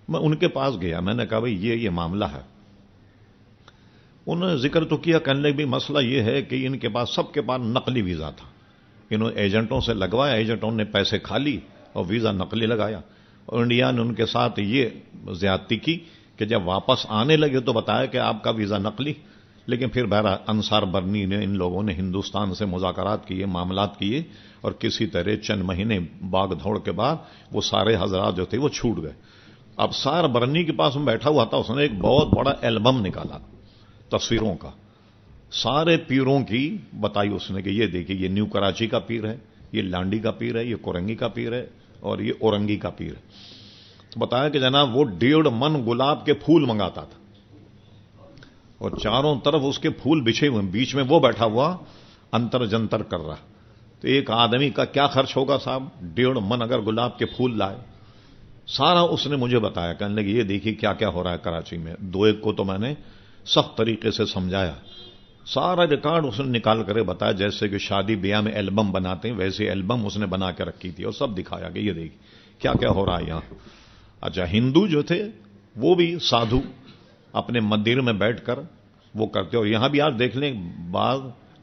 میں ان کے پاس گیا، میں نے کہا بھئی یہ معاملہ ہے. انہوں نے ذکر تو کیا، کہنے لگے بھی مسئلہ یہ ہے کہ ان کے پاس سب کے پاس نقلی ویزا تھا، انہوں نے ایجنٹوں سے لگوایا، ایجنٹوں نے پیسے کھا لی اور ویزا نقلی لگایا. اور انڈیا نے ان کے ساتھ یہ زیادتی کی کہ جب واپس آنے لگے تو بتایا کہ آپ کا ویزا نقلی. لیکن پھر بہرحال انصار برنی نے، ان لوگوں نے ہندوستان سے مذاکرات کیے، معاملات کیے، اور کسی طرح چند مہینے باغ دھوڑ کے بعد وہ سارے حضرات جو تھے وہ چھوٹ گئے. افسار برنی کے پاس میں بیٹھا ہوا تھا، اس نے ایک بہت بڑا البم نکالا تصویروں کا، سارے پیروں کی بتائی اس نے کہ یہ دیکھیے یہ نیو کراچی کا پیر ہے، یہ لانڈی کا پیر ہے، یہ کورنگی کا پیر ہے، اور یہ اورنگی کا پیر ہے. تو بتایا کہ جناب وہ 1.5 من گلاب کے پھول منگاتا تھا اور چاروں طرف اس کے پھول بچھے ہوئے، بیچ میں وہ بیٹھا ہوا انتر جنتر کر رہا. تو ایک آدمی کا کیا خرچ ہوگا صاحب، 1.5 من اگر گلاب کے پھول لائے. سارا اس نے مجھے بتایا، کہنے لگے یہ دیکھیے کیا کیا ہو رہا ہے کراچی میں. 2-1 کو تو میں نے سخت طریقے سے سمجھایا، سارا ریکارڈ اس نے نکال کر بتایا، جیسے کہ شادی بیاہ میں البم بناتے ہیں ویسے البم اس نے بنا کے رکھی تھی، اور سب دکھایا کہ یہ دیکھیے کیا کیا ہو رہا ہے یہاں. اچھا، ہندو جو تھے وہ بھی سادھو اپنے مندر میں بیٹھ کر وہ کرتے. اور یہاں بھی آپ دیکھ لیں، بعض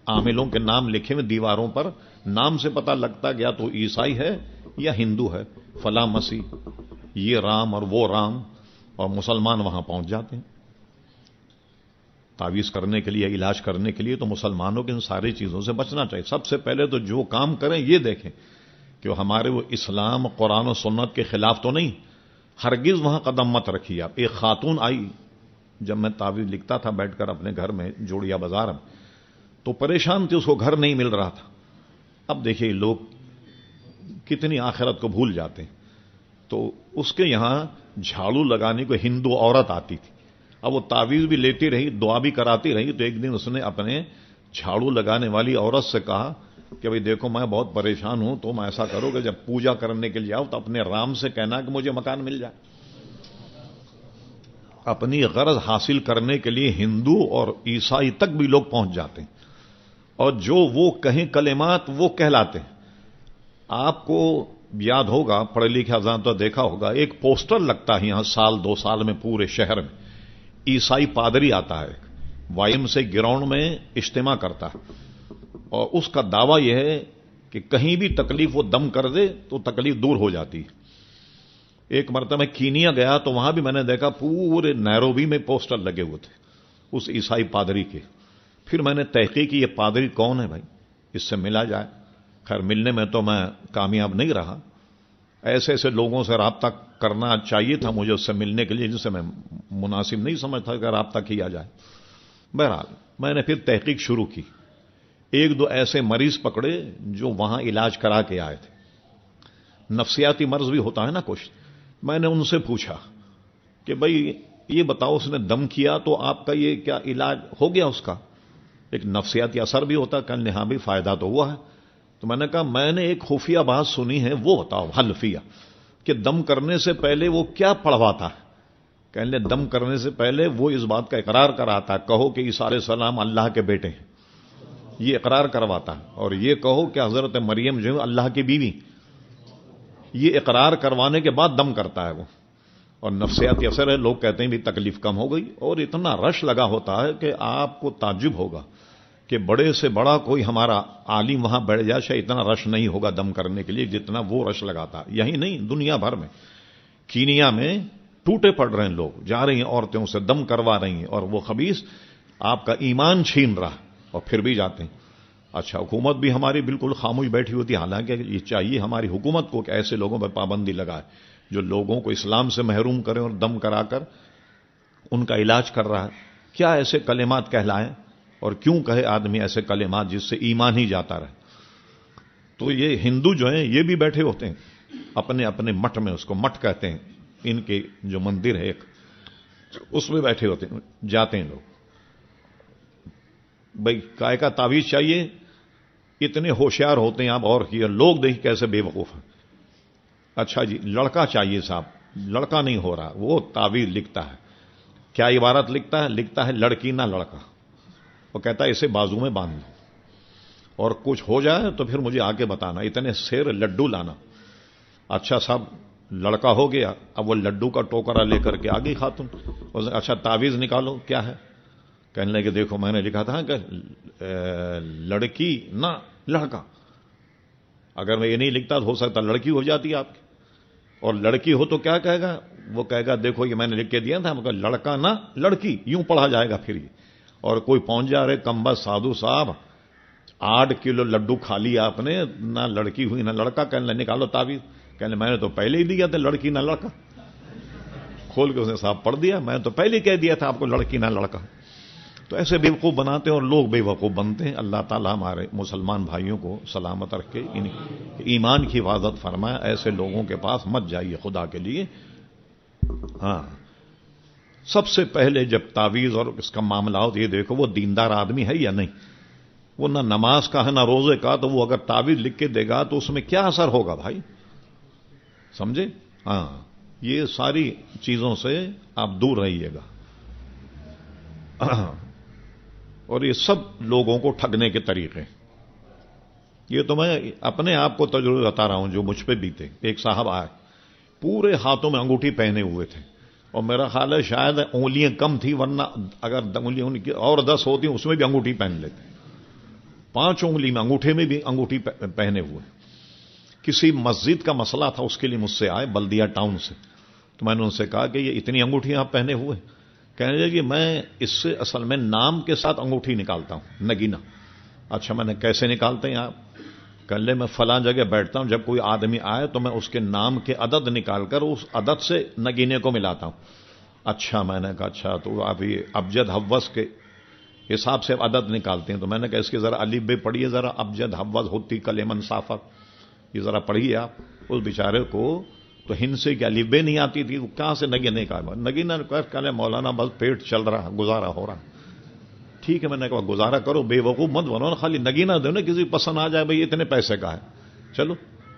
عاملوں کے نام لکھے ہوئے دیواروں پر، نام سے پتہ لگتا گیا تو عیسائی ہے یا ہندو ہے، فلاں مسیح، یہ رام اور وہ رام، اور مسلمان وہاں پہنچ جاتے ہیں تعویذ کرنے کے لیے، علاج کرنے کے لیے. تو مسلمانوں کو ان ساری چیزوں سے بچنا چاہیے. سب سے پہلے تو جو کام کریں یہ دیکھیں کہ ہمارے وہ اسلام، قرآن و سنت کے خلاف تو نہیں. ہرگز وہاں قدم مت رکھیے آپ. ایک خاتون آئی، جب میں تعویذ لکھتا تھا بیٹھ کر اپنے گھر میں جوڑیا بازار میں، تو پریشان تھی، اس کو گھر نہیں مل رہا تھا. اب دیکھیے لوگ کتنی آخرت کو بھول جاتے ہیں. تو اس کے یہاں جھاڑو لگانے کو ہندو عورت آتی تھی. اب وہ تعویذ بھی لیتی رہی، دعا بھی کراتی رہی. تو ایک دن اس نے اپنے جھاڑو لگانے والی عورت سے کہا کہ بھئی دیکھو میں بہت پریشان ہوں، تم ایسا کرو کہ جب پوجا کرنے کے لیے آؤ تو اپنے رام سے کہنا کہ مجھے مکان مل جائے. اپنی غرض حاصل کرنے کے لیے ہندو اور عیسائی تک بھی لوگ پہنچ جاتے ہیں، اور جو وہ کہیں کلمات وہ کہلاتے ہیں. آپ کو یاد ہوگا، پڑھے لکھے حضرات تو دیکھا ہوگا، ایک پوسٹر لگتا ہے یہاں سال 2 سال میں پورے شہر میں، عیسائی پادری آتا ہے، وایم سے گراؤنڈ میں اجتماع کرتا ہے، اور اس کا دعویٰ یہ ہے کہ کہیں بھی تکلیف وہ دم کر دے تو تکلیف دور ہو جاتی ہے۔ ایک مرتبہ میں کینیا گیا تو وہاں بھی میں نے دیکھا پورے نیروبی میں پوسٹر لگے ہوئے تھے اس عیسائی پادری کے۔ پھر میں نے تحقیق کی یہ پادری کون ہے بھائی، اس سے ملا جائے۔ خیر ملنے میں تو میں کامیاب نہیں رہا، ایسے ایسے لوگوں سے رابطہ کرنا چاہیے تھا مجھے اس سے ملنے کے لیے، جس سے میں مناسب نہیں سمجھتا کہ رابطہ کیا جائے۔ بہرحال میں نے پھر تحقیق شروع کی، 1-2 ایسے مریض پکڑے جو وہاں علاج کرا کے آئے تھے، نفسیاتی مرض بھی ہوتا ہے نا کچھ۔ میں نے ان سے پوچھا کہ بھائی یہ بتاؤ اس نے دم کیا تو آپ کا یہ کیا علاج ہو گیا، اس کا ایک نفسیاتی اثر بھی ہوتا ہے؟ کہنے ہاں بھی فائدہ تو ہوا ہے۔ تو میں نے کہا میں نے ایک خفیہ بات سنی ہے، وہ بتاؤ حلفیہ، کہ دم کرنے سے پہلے وہ کیا پڑھواتا ہے؟ کہنے دم کرنے سے پہلے وہ اس بات کا اقرار کراتا ہے، کہو کہ عیسیٰ علیہ السلام اللہ کے بیٹے ہیں، یہ اقرار کرواتا ہے، اور یہ کہو کہ حضرت مریم جو ہے اللہ کی بیوی، یہ اقرار کروانے کے بعد دم کرتا ہے وہ۔ اور نفسیاتی اثر ہے، لوگ کہتے ہیں بھی تکلیف کم ہو گئی، اور اتنا رش لگا ہوتا ہے کہ آپ کو تعجب ہوگا کہ بڑے سے بڑا کوئی ہمارا عالم وہاں بیٹھ جائے شاید اتنا رش نہیں ہوگا دم کرنے کے لیے جتنا وہ رش لگاتا ہے۔ یہی نہیں، دنیا بھر میں، کینیا میں ٹوٹے پڑ رہے ہیں لوگ، جا رہی ہیں عورتیں اسے دم کروا رہی ہیں، اور وہ خبیث آپ کا ایمان چھین رہا اور پھر بھی جاتے ہیں۔ اچھا حکومت بھی ہماری بالکل خاموش بیٹھی ہوتی ہے، حالانکہ یہ چاہیے ہماری حکومت کو کہ ایسے لوگوں پر پابندی لگائے جو لوگوں کو اسلام سے محروم کریں اور دم کرا کر ان کا علاج کر رہا ہے۔ کیا ایسے کلمات کہلائیں، اور کیوں کہے آدمی ایسے کلمات جس سے ایمان ہی جاتا رہے؟ تو یہ ہندو جو ہیں یہ بھی بیٹھے ہوتے ہیں اپنے اپنے مٹھ میں، اس کو مٹھ کہتے ہیں، ان کے جو مندر ہے ایک، اس میں بیٹھے ہوتے ہیں، جاتے ہیں لوگ۔ بھائی کائے کا تعویذ چاہیے، اتنے ہوشیار ہوتے ہیں آپ، اور کیا لوگ دیکھ کیسے بے وقوف ہیں۔ اچھا جی لڑکا چاہیے صاحب، لڑکا نہیں ہو رہا، وہ تعویذ لکھتا ہے، کیا عبارت لکھتا ہے؟ لکھتا ہے لڑکی نہ لڑکا، وہ کہتا ہے اسے بازو میں باندھ لو، اور کچھ ہو جائے تو پھر مجھے آگے بتانا، اتنے سیر لڈو لانا۔ اچھا صاحب لڑکا ہو گیا، اب وہ لڈو کا ٹوکرا لے کر کے آگے خاتون، اچھا تعویذ نکالو، کیا ہے؟ کہنے لگے دیکھو میں نے لکھا تھا کہ لڑکی نہ لڑکا، اگر میں یہ نہیں لکھتا تو ہو سکتا لڑکی ہو جاتی آپ کی، اور لڑکی ہو تو کیا کہے گا؟ وہ کہے گا دیکھو یہ میں نے لکھ کے دیا تھا، مگر لڑکا نہ لڑکی، یوں پڑھا جائے گا پھر یہ۔ اور کوئی پہنچ جا رہے کمبخت سادھو صاحب، 8 کلو لڈو کھا لیا آپ نے، نہ لڑکی ہوئی نہ لڑکا، کہنے نکالو تعویذ، کہنے میں نے تو پہلے ہی دیا تھا لڑکی نہ لڑکا، کھول کے اس نے صاحب پڑھ دیا، میں تو پہلے ہی کہہ دیا تھا آپ کو لڑکی نہ لڑکا۔ تو ایسے بے وقوف بناتے ہیں اور لوگ بے وقوف بنتے ہیں۔ اللہ تعالیٰ ہمارے مسلمان بھائیوں کو سلامت رکھے، ان ایمان کی حفاظت فرمائے، ایسے لوگوں کے پاس مت جائیے خدا کے لیے۔ ہاں سب سے پہلے جب تعویذ اور اس کا معاملہ ہو تو یہ دیکھو وہ دیندار آدمی ہے یا نہیں، وہ نہ نماز کا ہے نہ روزے کا، تو وہ اگر تعویذ لکھ کے دے گا تو اس میں کیا اثر ہوگا بھائی، سمجھے؟ ہاں یہ ساری چیزوں سے آپ دور رہیے گا۔ اور یہ سب لوگوں کو ٹھگنے کے طریقے، یہ تو میں اپنے آپ کو تجربہ بتا رہا ہوں جو مجھ پہ بیتے۔ ایک صاحب آئے، پورے ہاتھوں میں انگوٹھی پہنے ہوئے تھے، اور میرا خیال ہے شاید انگلیاں کم تھی، ورنہ اگر انگلیاں ان کی اور 10 ہوتی اس میں بھی انگوٹھی پہن لیتے، 5 انگلی میں انگوٹھے میں بھی انگوٹھی پہنے ہوئے۔ کسی مسجد کا مسئلہ تھا، اس کے لیے مجھ سے آئے بلدیہ ٹاؤن سے، تو میں نے ان سے کہا کہ یہ اتنی انگوٹھیاں آپ پہنے ہوئے؟ کہنے لگے کہ میں اس سے اصل میں نام کے ساتھ انگوٹھی نکالتا ہوں، نگینہ۔ اچھا میں نے کیسے نکالتے ہیں آپ؟ کہنے لگے میں فلاں جگہ بیٹھتا ہوں، جب کوئی آدمی آئے تو میں اس کے نام کے عدد نکال کر اس عدد سے نگینے کو ملاتا ہوں۔ اچھا میں نے کہا اچھا تو آپ یہ ابجد حوض کے حساب سے عدد نکالتے ہیں؟ تو میں نے کہا اس کے ذرا الف ب پڑھیے ذرا، ابجد حوض ہوتی کلمن صافت، یہ ذرا پڑھیے آپ۔ اس بیچارے کو تو ہند سے کیا الف ب نہیں آتی تھی، وہ کہاں سے نگینے کا نگینہ کہنے مولانا بس پیٹ چل رہا، گزارا ہو رہا۔ ٹھیک ہے میں نے کہا گزارا کرو، بے وقوف مت بنو نا، خالی نگینہ دو نا، کسی پسند آ جائے بھئی اتنے پیسے کا ہے، چلو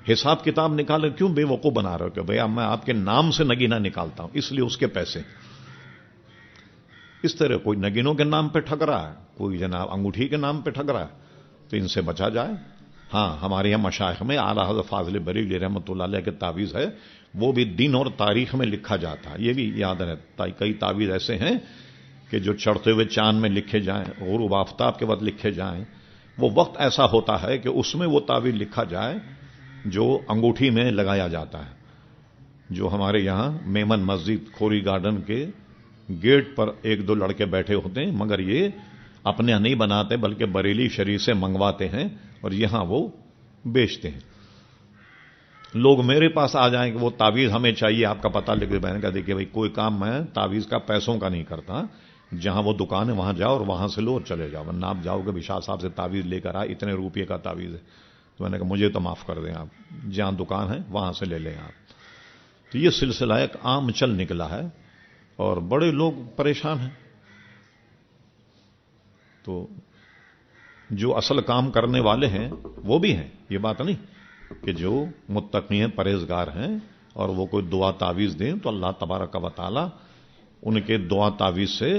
حساب کتاب نکالے، کیوں بے وقوف بنا رہے ہو کہ بھئی میں آپ کے نام سے نگینہ نکالتا ہوں اس لیے اس کے پیسے۔ اس طرح کوئی نگینوں کے نام پہ ٹھگ رہا ہے، کوئی جناب انگوٹھی کے نام پہ ٹھگ رہا ہے، تو ان سے بچا جائے۔ ہاں ہمارے یہاں مشائخ میں اعلیٰ حضرت فاضل بریلوی رحمۃ اللہ علیہ کے تعویذ ہے، وہ بھی دن اور تاریخ میں لکھا جاتا ہے، یہ بھی یاد رہتا ہے۔ کئی تعویذ ایسے ہیں کہ جو چڑھتے ہوئے چاند میں لکھے جائیں، غروب آفتاب کے وقت لکھے جائیں، وہ وقت ایسا ہوتا ہے کہ اس میں وہ تعویذ لکھا جائے جو انگوٹھی میں لگایا جاتا ہے۔ جو ہمارے یہاں میمن مسجد کھوری گارڈن کے گیٹ پر ایک دو لڑکے بیٹھے ہوتے ہیں، مگر یہ اپنے نہیں بناتے بلکہ بریلی شریف سے منگواتے ہیں اور یہاں وہ بیچتے ہیں۔ لوگ میرے پاس آ جائیں کہ وہ تعویذ ہمیں چاہیے، آپ کا پتہ لکھ دیں۔ میں نے کہا دیکھیے بھائی کوئی کام میں تعویذ کا پیسوں کا نہیں کرتا، جہاں وہ دکان ہے وہاں جاؤ اور وہاں سے لو اور چلے جاؤ، ورنہ آپ جاؤ گے شاہ صاحب سے تعویذ لے کر آئے اتنے روپے کا تعویذ ہے، تو میں نے کہا مجھے تو معاف کر دیں، آپ جہاں دکان ہے وہاں سے لے لیں آپ۔ تو یہ سلسلہ ایک عام چل نکلا ہے اور بڑے لوگ پریشان ہیں۔ تو جو اصل کام کرنے والے ہیں وہ بھی ہیں، یہ بات نہیں کہ جو متقی ہیں پرہیزگار ہیں اور وہ کوئی دعا تعویذ دیں تو اللہ تبارک و تعالی ان کے دعا تعویذ سے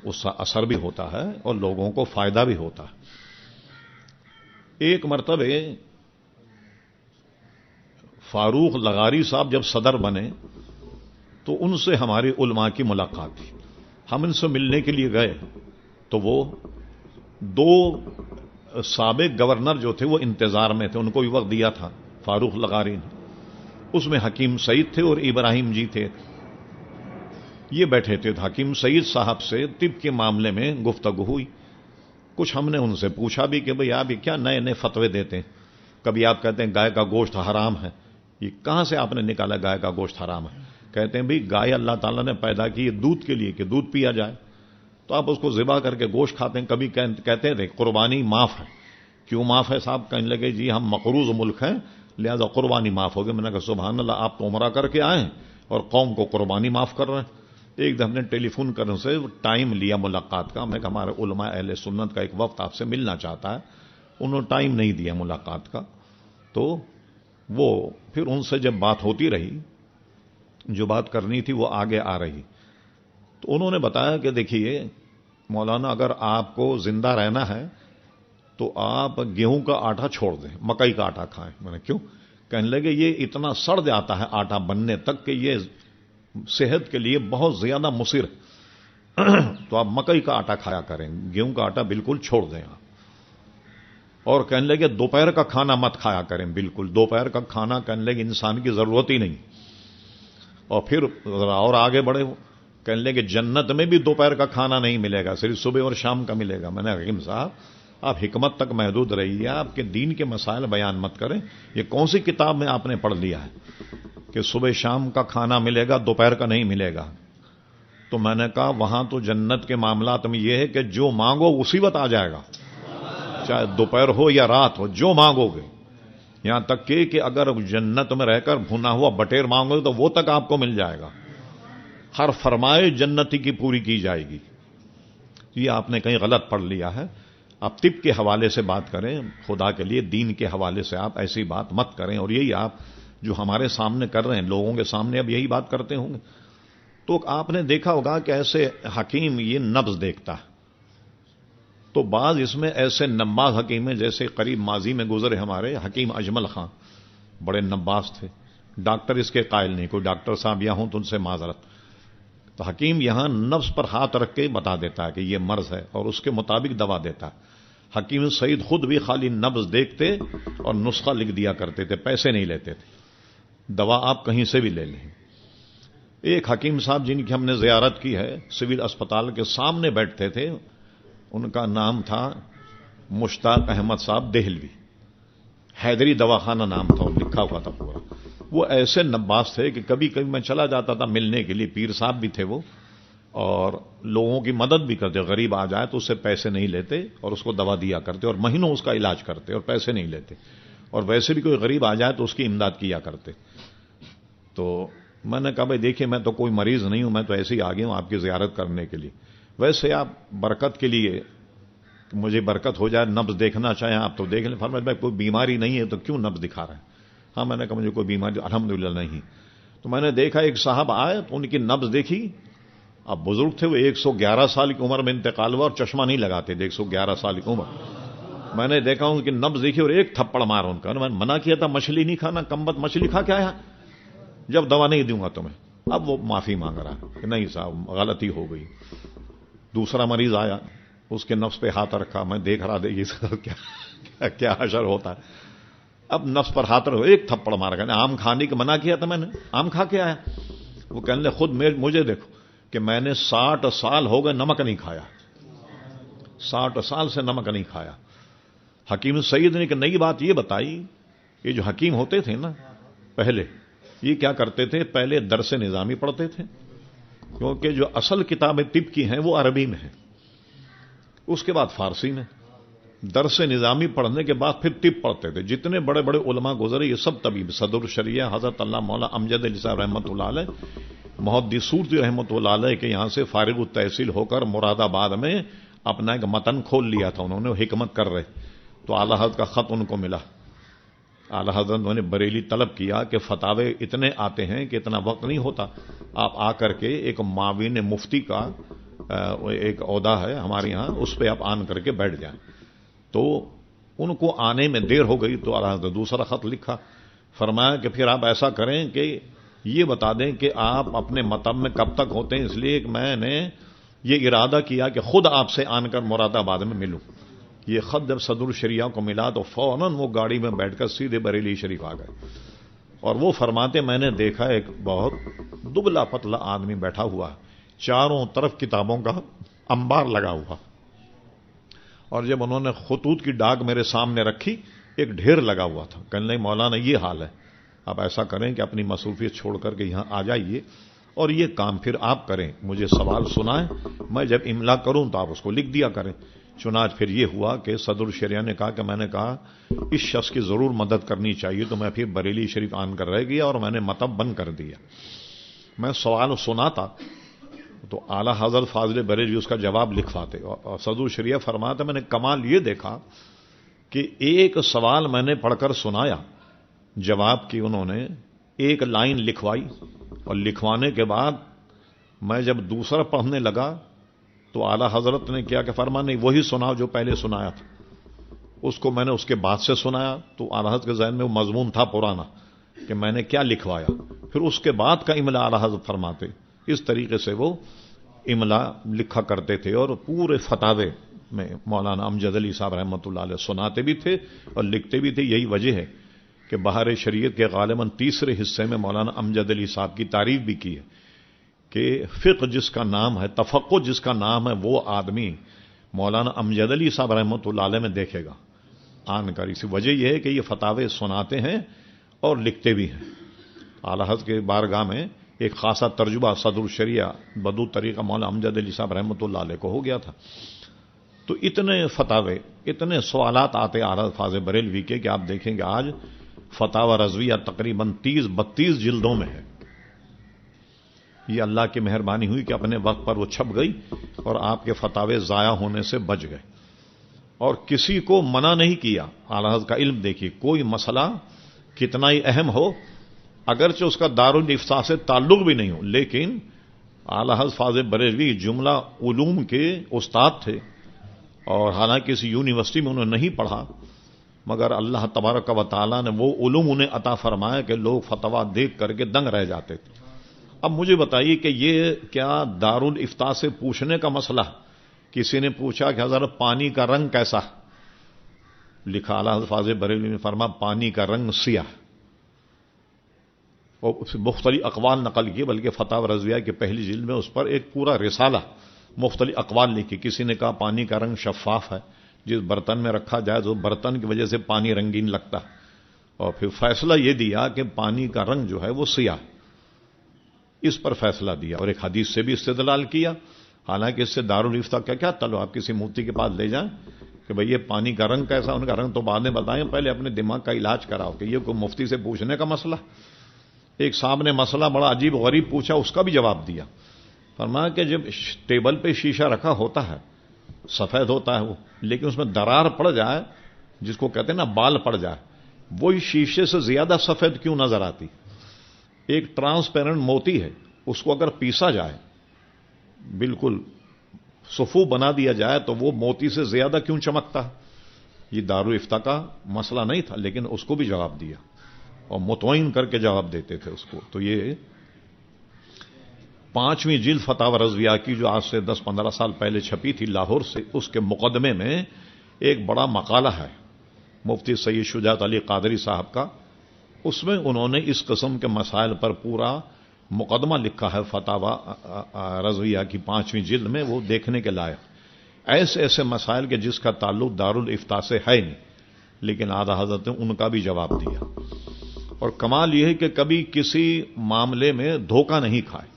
اس کا اثر بھی ہوتا ہے اور لوگوں کو فائدہ بھی ہوتا ہے۔ ایک مرتبہ فاروق لغاری صاحب جب صدر بنے تو ان سے ہماری علماء کی ملاقات تھی، ہم ان سے ملنے کے لیے گئے تو وہ دو سابق گورنر جو تھے وہ انتظار میں تھے، ان کو بھی وقت دیا تھا فاروق لغاری نے، اس میں حکیم سعید تھے اور ابراہیم جی تھے، یہ بیٹھے تھے۔ حکیم سعید صاحب سے طب کے معاملے میں گفتگو ہوئی، کچھ ہم نے ان سے پوچھا بھی کہ بھئی آپ یہ کیا نئے نئے فتوے دیتے ہیں، کبھی آپ کہتے ہیں گائے کا گوشت حرام ہے، یہ کہاں سے آپ نے نکالا گائے کا گوشت حرام ہے؟ کہتے ہیں بھئی گائے اللہ تعالیٰ نے پیدا کی ہے دودھ کے لیے کہ دودھ پیا جائے، تو آپ اس کو ذبح کر کے گوشت کھاتے ہیں۔ کبھی کہتے ہیں قربانی معاف ہے، کیوں معاف ہے صاحب؟ کہنے لگے جی ہم مقروض ملک ہیں لہذا قربانی معاف ہوگی۔ میں نے کہا سبحان اللہ، آپ تو عمرہ کر کے آئے اور قوم کو قربانی معاف کر رہے ہیں۔ ایک دم نے ٹیلی فون کرنے سے ٹائم لیا ملاقات کا، میں کہا ہمارے علماء اہل سنت کا ایک وقت آپ سے ملنا چاہتا ہے، انہوں نے ٹائم نہیں دیا ملاقات کا۔ تو وہ پھر ان سے جب بات ہوتی رہی، جو بات کرنی تھی وہ آگے آ رہی، تو انہوں نے بتایا کہ دیکھیے مولانا اگر آپ کو زندہ رہنا ہے تو آپ گیہوں کا آٹا چھوڑ دیں، مکئی کا آٹا کھائیں۔ میں نے کیوں؟ کہنے لگے یہ اتنا سڑ جاتا ہے آٹا بننے تک کہ یہ صحت کے لیے بہت زیادہ مضر ہے، تو آپ مکئی کا آٹا کھایا کریں، گیہوں کا آٹا بالکل چھوڑ دیں آپ۔ اور کہنے لگے دوپہر کا کھانا مت کھایا کریں، بالکل دوپہر کا کھانا کہنے لگے انسان کی ضرورت ہی نہیں۔ اور پھر ذرا اور آگے بڑھے، کہنے لگے جنت میں بھی دوپہر کا کھانا نہیں ملے گا، صرف صبح اور شام کا ملے گا۔ میں نے حکیم صاحب آپ حکمت تک محدود رہیے، آپ کے دین کے مسائل بیان مت کریں، یہ کون سی کتاب میں آپ نے پڑھ لیا ہے کہ صبح شام کا کھانا ملے گا دوپہر کا نہیں ملے گا؟ تو میں نے کہا وہاں تو جنت کے معاملات میں یہ ہے کہ جو مانگو اسی وقت آ جائے گا، چاہے دوپہر ہو یا رات ہو، جو مانگو گے، یہاں تک کہ اگر جنت میں رہ کر بھنا ہوا بٹیر مانگو گے تو وہ تک آپ کو مل جائے گا، ہر فرمائے جنتی کی پوری کی جائے گی۔ یہ آپ نے کہیں غلط پڑھ لیا ہے۔ آپ طب کے حوالے سے بات کریں، خدا کے لیے دین کے حوالے سے آپ ایسی بات مت کریں، اور یہی آپ جو ہمارے سامنے کر رہے ہیں لوگوں کے سامنے اب یہی بات کرتے ہوں گے۔ تو آپ نے دیکھا ہوگا کہ ایسے حکیم یہ نبض دیکھتا ہے، تو بعض اس میں ایسے نباز حکیم ہیں، جیسے قریب ماضی میں گزرے ہمارے حکیم اجمل خان، بڑے نباز تھے، ڈاکٹر اس کے قائل نہیں، کوئی ڈاکٹر صاحب یہاں ہوں تو ان سے معذرت۔ تو حکیم یہاں نفس پر ہاتھ رکھ کے بتا دیتا ہے کہ یہ مرض ہے اور اس کے مطابق دوا دیتا ہے۔ حکیم سعید خود بھی خالی نبض دیکھتے اور نسخہ لکھ دیا کرتے تھے، پیسے نہیں لیتے تھے، دوا آپ کہیں سے بھی لے لیں۔ ایک حکیم صاحب جن کی ہم نے زیارت کی ہے، سول اسپتال کے سامنے بیٹھتے تھے، ان کا نام تھا مشتاق احمد صاحب دہلوی، حیدری دواخانہ نام تھا، لکھا ہوا تھا پورا۔ وہ ایسے نباز تھے کہ کبھی کبھی میں چلا جاتا تھا ملنے کے لیے، پیر صاحب بھی تھے وہ، اور لوگوں کی مدد بھی کرتے، غریب آ جائے تو اس سے پیسے نہیں لیتے اور اس کو دوا دیا کرتے اور مہینوں اس کا علاج کرتے اور پیسے نہیں لیتے، اور ویسے بھی کوئی غریب آ جائے تو اس کی امداد کیا کرتے۔ تو میں نے کہا بھائی دیکھیے میں تو کوئی مریض نہیں ہوں، میں تو ایسے ہی آ گیا ہوں آپ کی زیارت کرنے کے لیے، ویسے آپ برکت کے لیے مجھے برکت ہو جائے، نبض دیکھنا چاہیں آپ تو دیکھ لیں۔ فرمایا بھائی کوئی بیماری نہیں ہے تو کیوں نبض دکھا رہے ہیں؟ ہاں میں نے کہا مجھے کوئی بیماری الحمدللہ نہیں۔ تو میں نے دیکھا ایک صاحب آئے تو ان کی نبض دیکھی، اب بزرگ تھے وہ، 111 سال کی عمر میں انتقال ہوا اور چشمہ نہیں لگاتے تھے، 111 سال کی عمر، میں نے دیکھا ان کی نبض دیکھی اور ایک تھپڑ مارا ان کا. میں نے منع کیا تھا مچھلی نہیں کھانا, کمبخت مچھلی کھا کے آیا, جب دوا نہیں دوں گا تمہیں. اب وہ معافی مانگ رہا کہ نہیں صاحب غلطی ہو گئی. دوسرا مریض آیا, اس کے نفس پہ ہاتھ رکھا, میں دیکھ رہا تھا کیا حشر ہوتا ہے. اب نفس پر ہاتھ رکھو, ایک تھپڑ مارا. کہنے آم کھانے کی منع کیا تھا میں نے, آم کھا کے آیا. وہ کہنے لگے خود مجھے دیکھو کہ میں نے 60 سال ہو گئے نمک نہیں کھایا, 60 سال سے نمک نہیں کھایا. حکیم سید نے ایک نئی بات یہ بتائی, یہ جو حکیم ہوتے تھے نا پہلے, یہ کیا کرتے تھے, پہلے درس نظامی پڑھتے تھے, کیونکہ جو اصل کتابیں طب کی ہیں وہ عربی میں ہیں, اس کے بعد فارسی میں. درس نظامی پڑھنے کے بعد پھر طب پڑھتے تھے. جتنے بڑے بڑے علماء گزرے یہ سب طبیب. صدر الشریعہ حضرت اللہ مولا امجد علی صاحب رحمۃ اللہ علیہ, محدث سورتی رحمۃ اللہ علیہ کے یہاں سے فارغ التحصیل ہو کر مراد آباد میں اپنا ایک متن کھول لیا تھا انہوں نے, حکمت کر رہے. تو اعلی حضرت کا خط ان کو ملا. اعلی حضرت نے بریلی طلب کیا کہ فتاوے اتنے آتے ہیں کہ اتنا وقت نہیں ہوتا, آپ آ کر کے ایک معاون مفتی کا ایک عہدہ ہے ہمارے یہاں, اس پہ آپ آن کر کے بیٹھ جائیں. تو ان کو آنے میں دیر ہو گئی تو اعلی حضرت دوسرا خط لکھا. فرمایا کہ پھر آپ ایسا کریں کہ یہ بتا دیں کہ آپ اپنے مطلب میں کب تک ہوتے ہیں, اس لیے کہ میں نے یہ ارادہ کیا کہ خود آپ سے آن کر مراد آباد میں ملوں. یہ خط جب صدر الشریعہ کو ملا تو فوراً وہ گاڑی میں بیٹھ کر سیدھے بریلی شریف آ گئے. اور وہ فرماتے میں نے دیکھا ایک بہت دبلا پتلا آدمی بیٹھا ہوا, چاروں طرف کتابوں کا انبار لگا ہوا, اور جب انہوں نے خطوط کی ڈاک میرے سامنے رکھی ایک ڈھیر لگا ہوا تھا. کہنے لگے مولانا یہ حال ہے, آپ ایسا کریں کہ اپنی مصروفیت چھوڑ کر کے یہاں آ جائیے اور یہ کام پھر آپ کریں, مجھے سوال سنائیں, میں جب املا کروں تو آپ اس کو لکھ دیا کریں. چنانچہ پھر یہ ہوا کہ صدر الشریعہ نے کہا کہ میں نے کہا اس شخص کی ضرور مدد کرنی چاہیے, تو میں پھر بریلی شریف آن کر رہ گیا اور میں نے مطب بند کر دیا. میں سوال سناتا تو اعلی حضرت فاضل بریلوی اس کا جواب لکھواتے, اور صدر الشریعہ فرماتا میں نے کمال یہ دیکھا کہ ایک سوال میں نے پڑھ کر سنایا, جواب کی انہوں نے ایک لائن لکھوائی, اور لکھوانے کے بعد میں جب دوسرا پڑھنے لگا تو اعلی حضرت نے کیا کہ فرما نہیں وہی سناؤ جو پہلے سنایا تھا. اس کو میں نے اس کے بعد سے سنایا تو اعلی حضرت کے ذہن میں وہ مضمون تھا پرانا کہ میں نے کیا لکھوایا, پھر اس کے بعد کا املا اعلی حضرت فرماتے. اس طریقے سے وہ املا لکھا کرتے تھے, اور پورے فتاوے میں مولانا امجد علی صاحب رحمۃ اللہ علیہ سناتے بھی تھے اور لکھتے بھی تھے. یہی وجہ ہے کہ بہار شریعت کے غالباً تیسرے حصے میں مولانا امجد علی صاحب کی تعریف بھی کی ہے کہ فقہ جس کا نام ہے, تفقہ جس کا نام ہے, وہ آدمی مولانا امجد علی صاحب رحمۃ اللہ علیہ میں دیکھے گا آن کر. اسی وجہ یہ ہے کہ یہ فتاوے سناتے ہیں اور لکھتے بھی ہیں. اعلی حضرت کے بارگاہ میں ایک خاصا ترجمہ صدر الشریعہ بدو طریقہ مولانا امجد علی صاحب رحمۃ اللہ علیہ کو ہو گیا تھا. تو اتنے فتاوے, اتنے سوالات آتے اعلی فاضل بریلوی کے کہ آپ دیکھیں گے آج فتاوی رضویہ تقریباً 30-32 جلدوں میں ہے. یہ اللہ کی مہربانی ہوئی کہ اپنے وقت پر وہ چھپ گئی اور آپ کے فتاوے ضائع ہونے سے بچ گئے, اور کسی کو منع نہیں کیا. اعلی حضرت کا علم دیکھیے, کوئی مسئلہ کتنا ہی اہم ہو, اگرچہ اس کا دارالافتاء سے تعلق بھی نہیں ہو, لیکن اعلی حضرت فاضل بریلوی جملہ علوم کے استاد تھے, اور حالانکہ کسی یونیورسٹی میں انہوں نے نہیں پڑھا, مگر اللہ تبارک و تعالیٰ نے وہ علوم انہیں عطا فرمایا کہ لوگ فتوا دیکھ کر کے دنگ رہ جاتے تھے. اب مجھے بتائیے کہ یہ کیا دارالافتاء سے پوچھنے کا مسئلہ؟ کسی نے پوچھا کہ حضرت پانی کا رنگ کیسا؟ لکھا اعلی حضرت فاضل بریلوی نے فرمایا پانی کا رنگ سیاہ. اور مختلف اقوال نقل کیے, بلکہ فتاوی رضویہ کی پہلی جلد میں اس پر ایک پورا رسالہ مختلف اقوال لکھی. کسی نے کہا پانی کا رنگ شفاف ہے, جس برتن میں رکھا جائے تو برتن کی وجہ سے پانی رنگین لگتا, اور پھر فیصلہ یہ دیا کہ پانی کا رنگ جو ہے وہ سیاہ, اس پر فیصلہ دیا. اور ایک حدیث سے بھی استدلال کیا, حالانکہ اس سے دارالافتاء کیا تعلق, آپ کسی مفتی کے پاس لے جائیں کہ بھئی یہ پانی کا رنگ کیسا, ان کا رنگ تو بعد میں بتائیں, پہلے اپنے دماغ کا علاج کراؤ کہ یہ کوئی مفتی سے پوچھنے کا مسئلہ. ایک صاحب نے مسئلہ بڑا عجیب غریب پوچھا, اس کا بھی جواب دیا. فرمایا کہ جب ٹیبل پہ شیشہ رکھا ہوتا ہے, سفید ہوتا ہے وہ, لیکن اس میں درار پڑ جائے, جس کو کہتے ہیں نا بال پڑ جائے, وہی شیشے سے زیادہ سفید کیوں نظر آتی؟ ایک ٹرانسپیرنٹ موتی ہے, اس کو اگر پیسا جائے, بالکل صفو بنا دیا جائے, تو وہ موتی سے زیادہ کیوں چمکتا ہے؟ یہ دارالافتاء کا مسئلہ نہیں تھا، لیکن اس کو بھی جواب دیا اور مطمئن کر کے جواب دیتے تھے اس کو. تو یہ 5ویں جلد فتاوی رضویہ کی جو آج سے 10-15 سال پہلے چھپی تھی لاہور سے، اس کے مقدمے میں ایک بڑا مقالہ ہے مفتی سید شجاعت علی قادری صاحب کا. اس میں انہوں نے اس قسم کے مسائل پر پورا مقدمہ لکھا ہے فتاوی رضویہ کی 5ویں جلد میں، وہ دیکھنے کے لائق. ایسے ایسے مسائل کے جس کا تعلق دارالافتاء سے ہے نہیں، لیکن اعلیٰ حضرت نے ان کا بھی جواب دیا. اور کمال یہ ہے کہ کبھی کسی معاملے میں دھوکہ نہیں کھائے،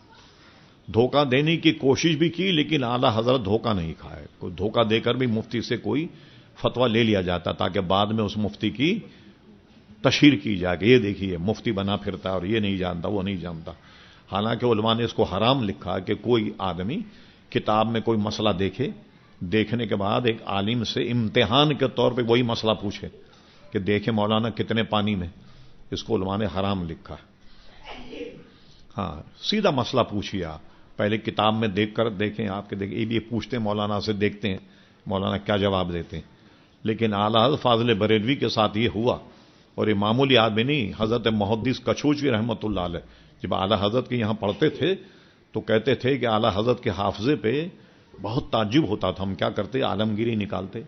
دھوکہ دینے کی کوشش بھی کی لیکن اعلیٰ حضرت دھوکہ نہیں کھائے. کوئی دھوکہ دے کر بھی مفتی سے کوئی فتویٰ لے لیا جاتا تاکہ بعد میں اس مفتی کی تشہیر کی جائے کہ یہ دیکھیے مفتی بنا پھرتا ہے اور یہ نہیں جانتا وہ نہیں جانتا. حالانکہ علماء نے اس کو حرام لکھا کہ کوئی آدمی کتاب میں کوئی مسئلہ دیکھنے کے بعد ایک عالم سے امتحان کے طور پہ وہی مسئلہ پوچھے کہ دیکھیں مولانا کتنے پانی میں. اس کو علماء نے حرام لکھا. ہاں سیدھا مسئلہ پوچھیے آپ، پہلے کتاب میں دیکھ کر دیکھیں آپ کے دیکھیں یہ پوچھتے ہیں مولانا سے، دیکھتے ہیں مولانا کیا جواب دیتے ہیں. لیکن اعلیٰ حضرت فاضل بریلوی کے ساتھ یہ ہوا، اور یہ معمولی آدمی نہیں. حضرت محدث کچھوچی رحمۃ اللہ علیہ جب اعلیٰ حضرت کے یہاں پڑھتے تھے تو کہتے تھے کہ اعلیٰ حضرت کے حافظے پہ بہت تعجب ہوتا تھا. ہم کیا کرتے، عالمگیری نکالتے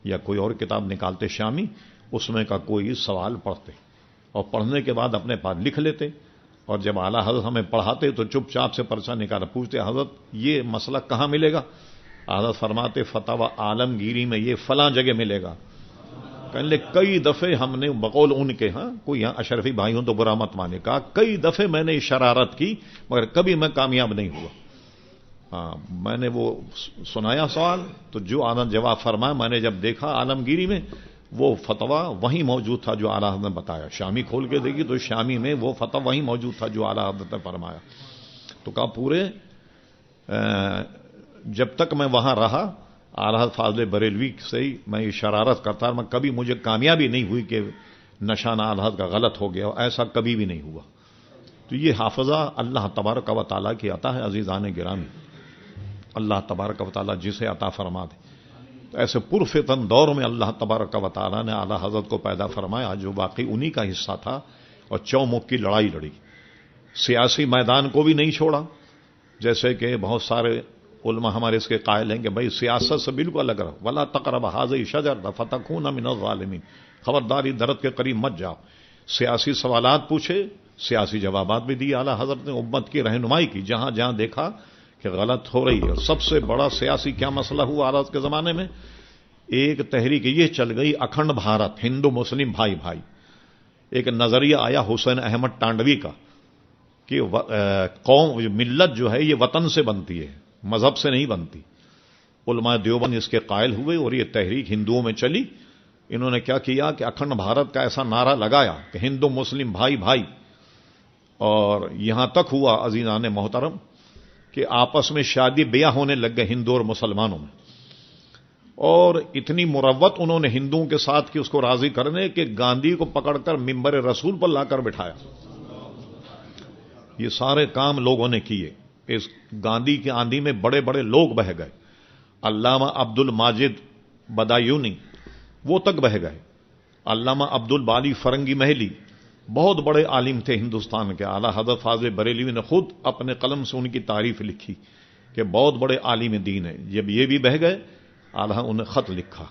یا کوئی اور کتاب نکالتے شامی، اس میں کا کوئی سوال پڑھتے اور پڑھنے کے بعد اپنے پاس لکھ لیتے، اور جب اعلیٰ حضرت ہمیں پڑھاتے تو چپ چاپ سے پرچہ نکالا، پوچھتے حضرت یہ مسئلہ کہاں ملے گا؟ حضرت فرماتے فتاوی عالمگیری میں یہ فلاں جگہ ملے گا. کہنے لے کئی دفعے ہم نے بقول ان کے، ہاں کوئی یہاں اشرفی بھائی ہوں تو برا مت مانے، کہا کئی دفعے میں نے شرارت کی مگر کبھی میں کامیاب نہیں ہوا. ہاں میں نے وہ سنایا سوال تو جو آنند جواب فرمایا، میں نے جب دیکھا عالمگیری میں وہ فتویٰ وہیں موجود تھا جو اعلیٰ حضرت نے بتایا. شامی کھول کے دیکھی تو شامی میں وہ فتویٰ وہیں موجود تھا جو اعلیٰ حضرت نے فرمایا. تو کہا پورے جب تک میں وہاں رہا اعلیٰ حضرت فاضل بریلوی سے ہی میں یہ شرارت کرتا، میں کبھی مجھے کامیابی نہیں ہوئی کہ نشانہ اعلیٰ حضرت کا غلط ہو گیا، ایسا کبھی بھی نہیں ہوا. تو یہ حافظہ اللہ تبارک و تعالیٰ کی عطا ہے. عزیزان گرامی، اللہ تبارک و تعالیٰ جسے عطا فرما دے. تو ایسے پرفتن دور میں اللہ تبارک و تعالیٰ نے اعلیٰ حضرت کو پیدا فرمایا جو واقعی انہی کا حصہ تھا، اور چومک کی لڑائی لڑی. سیاسی میدان کو بھی نہیں چھوڑا، جیسے کہ بہت سارے علماء ہمارے اس کے قائل ہیں کہ بھائی سیاست سے بالکل الگ رہو، ولا تقربوا هذه الشجرة فتكونا من الظالمین، خبرداری درخت کے قریب مت جاؤ. سیاسی سوالات پوچھے، سیاسی جوابات بھی دی اعلیٰ حضرت نے، امت کی رہنمائی کی جہاں جہاں دیکھا کہ غلط ہو رہی ہے. سب سے بڑا سیاسی کیا مسئلہ ہوا اعلیٰ حضرت کے زمانے میں؟ ایک تحریک یہ چل گئی اکھنڈ بھارت، ہندو مسلم بھائی بھائی. ایک نظریہ آیا حسین احمد ٹانڈوی کا کہ قوم ملت جو ہے یہ وطن سے بنتی ہے، مذہب سے نہیں بنتی. علماء دیوبند اس کے قائل ہوئے اور یہ تحریک ہندوؤں میں چلی. انہوں نے کیا کیا کہ اکھنڈ بھارت کا ایسا نعرہ لگایا کہ ہندو مسلم بھائی بھائی، اور یہاں تک ہوا عزیزان محترم کہ آپس میں شادی بیاہ ہونے لگ گئے ہندو اور مسلمانوں میں. اور اتنی مروت انہوں نے ہندوؤں کے ساتھ کی اس کو راضی کرنے کہ گاندھی کو پکڑ کر ممبر رسول پر لا کر بٹھایا. یہ سارے کام لوگوں نے کیے. اس گاندھی کی آندھی میں بڑے بڑے لوگ بہ گئے. علامہ عبد الماجد بدایونی وہ تک بہ گئے. علامہ عبد الباری فرنگی محلی بہت بڑے عالم تھے ہندوستان کے. اعلیٰ حضرت فاضل بریلوی نے خود اپنے قلم سے ان کی تعریف لکھی کہ بہت بڑے عالم دین ہیں. جب یہ بھی بہ گئے اعلیٰ انہیں خط لکھا،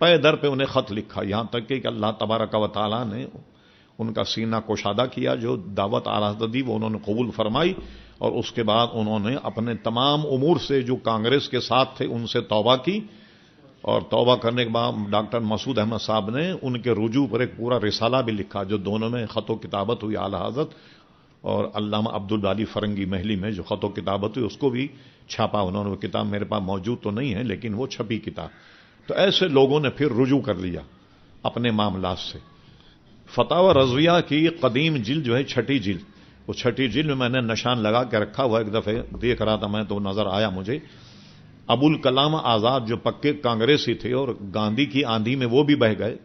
پے در پہ انہیں خط لکھا، یہاں تک کہ اللہ تبارک و تعالیٰ نے ان کا سینہ کشادہ کیا. جو دعوت اعلیٰ حضرت دی وہ انہوں نے قبول فرمائی، اور اس کے بعد انہوں نے اپنے تمام امور سے جو کانگریس کے ساتھ تھے ان سے توبہ کی. اور توبہ کرنے کے بعد ڈاکٹر مسعود احمد صاحب نے ان کے رجوع پر ایک پورا رسالہ بھی لکھا جو دونوں میں خط و کتابت ہوئی. اعلیٰ حضرت اور علامہ عبد الباری فرنگی محلی میں جو خط و کتابت ہوئی اس کو بھی چھاپا انہوں نے. وہ کتاب میرے پاس موجود تو نہیں ہے لیکن وہ چھپی کتاب. تو ایسے لوگوں نے پھر رجوع کر لیا اپنے معاملات سے. فتاوی رضویہ کی قدیم جلد جو ہے 6ٹھی جلد، وہ 6ٹھی جلد میں میں نے نشان لگا کے رکھا ہوا. ایک دفعہ دیکھ رہا تھا میں تو نظر آیا مجھے. ابوالکلام آزاد جو پکے کانگریسی تھے اور گاندھی کی آندھی میں وہ بھی بہ گئے،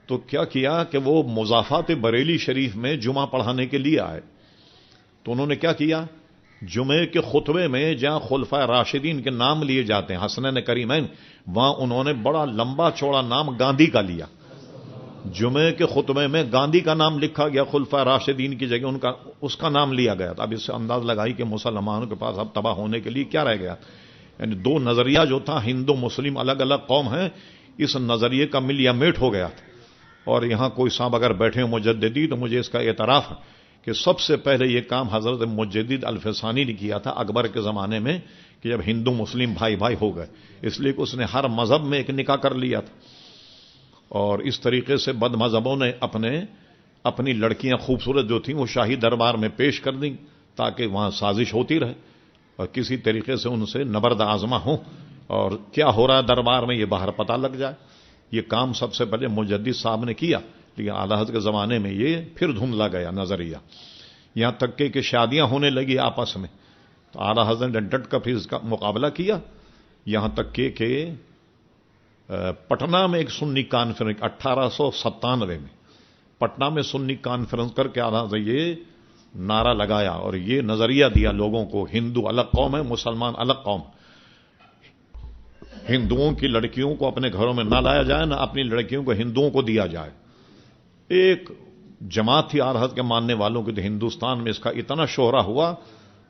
تو کیا کیا کہ وہ مضافات بریلی شریف میں جمعہ پڑھانے کے لیے آئے. تو انہوں نے کیا کیا جمعے کے خطبے میں جہاں خلفائے راشدین کے نام لیے جاتے ہیں حسنین کریمین، وہاں انہوں نے بڑا لمبا چوڑا نام گاندھی کا لیا. جمعے کے خطبے میں گاندھی کا نام لکھا گیا، خلفائے راشدین کی جگہ اس کا نام لیا گیا. اب اس سے انداز لگائی کہ مسلمانوں کے پاس اب تباہ ہونے کے لیے کیا رہ گیا. یعنی دو نظریہ جو تھا ہندو مسلم الگ الگ قوم ہیں، اس نظریے کا مل یا میٹ ہو گیا تھا. اور یہاں کوئی صاحب اگر بیٹھے مجددی تو مجھے اس کا اعتراف ہے کہ سب سے پہلے یہ کام حضرت مجدد الفسانی نے کیا تھا اکبر کے زمانے میں، کہ جب ہندو مسلم بھائی بھائی ہو گئے، اس لیے کہ اس نے ہر مذہب میں ایک نکاح کر لیا تھا. اور اس طریقے سے بد مذہبوں نے اپنی لڑکیاں خوبصورت جو تھیں وہ شاہی دربار میں پیش کر دیں تاکہ وہاں سازش ہوتی رہے اور کسی طریقے سے ان سے نبرد آزما ہوں اور کیا ہو رہا ہے دربار میں یہ باہر پتہ لگ جائے. یہ کام سب سے پہلے مجدد صاحب نے کیا، لیکن اعلی حضرت کے زمانے میں یہ پھر دھندلا گیا نظریہ. یہاں تک کہ شادیاں ہونے لگی آپس میں تو اعلی حضرت نے ڈٹ کر پھر اس کا مقابلہ کیا. یہاں تک کہ پٹنہ میں ایک سنی کانفرنس 1897 میں پٹنہ میں سنی کانفرنس کر کے اعلی حضرت یہ نعرہ لگایا اور یہ نظریہ دیا لوگوں کو، ہندو الگ قوم ہے، مسلمان الگ قوم. ہندوؤں کی لڑکیوں کو اپنے گھروں میں نہ لایا جائے، نہ اپنی لڑکیوں کو ہندوؤں کو دیا جائے. ایک جماعت تھی اعلی حضرت کے ماننے والوں کی، تو ہندوستان میں اس کا اتنا شہرہ ہوا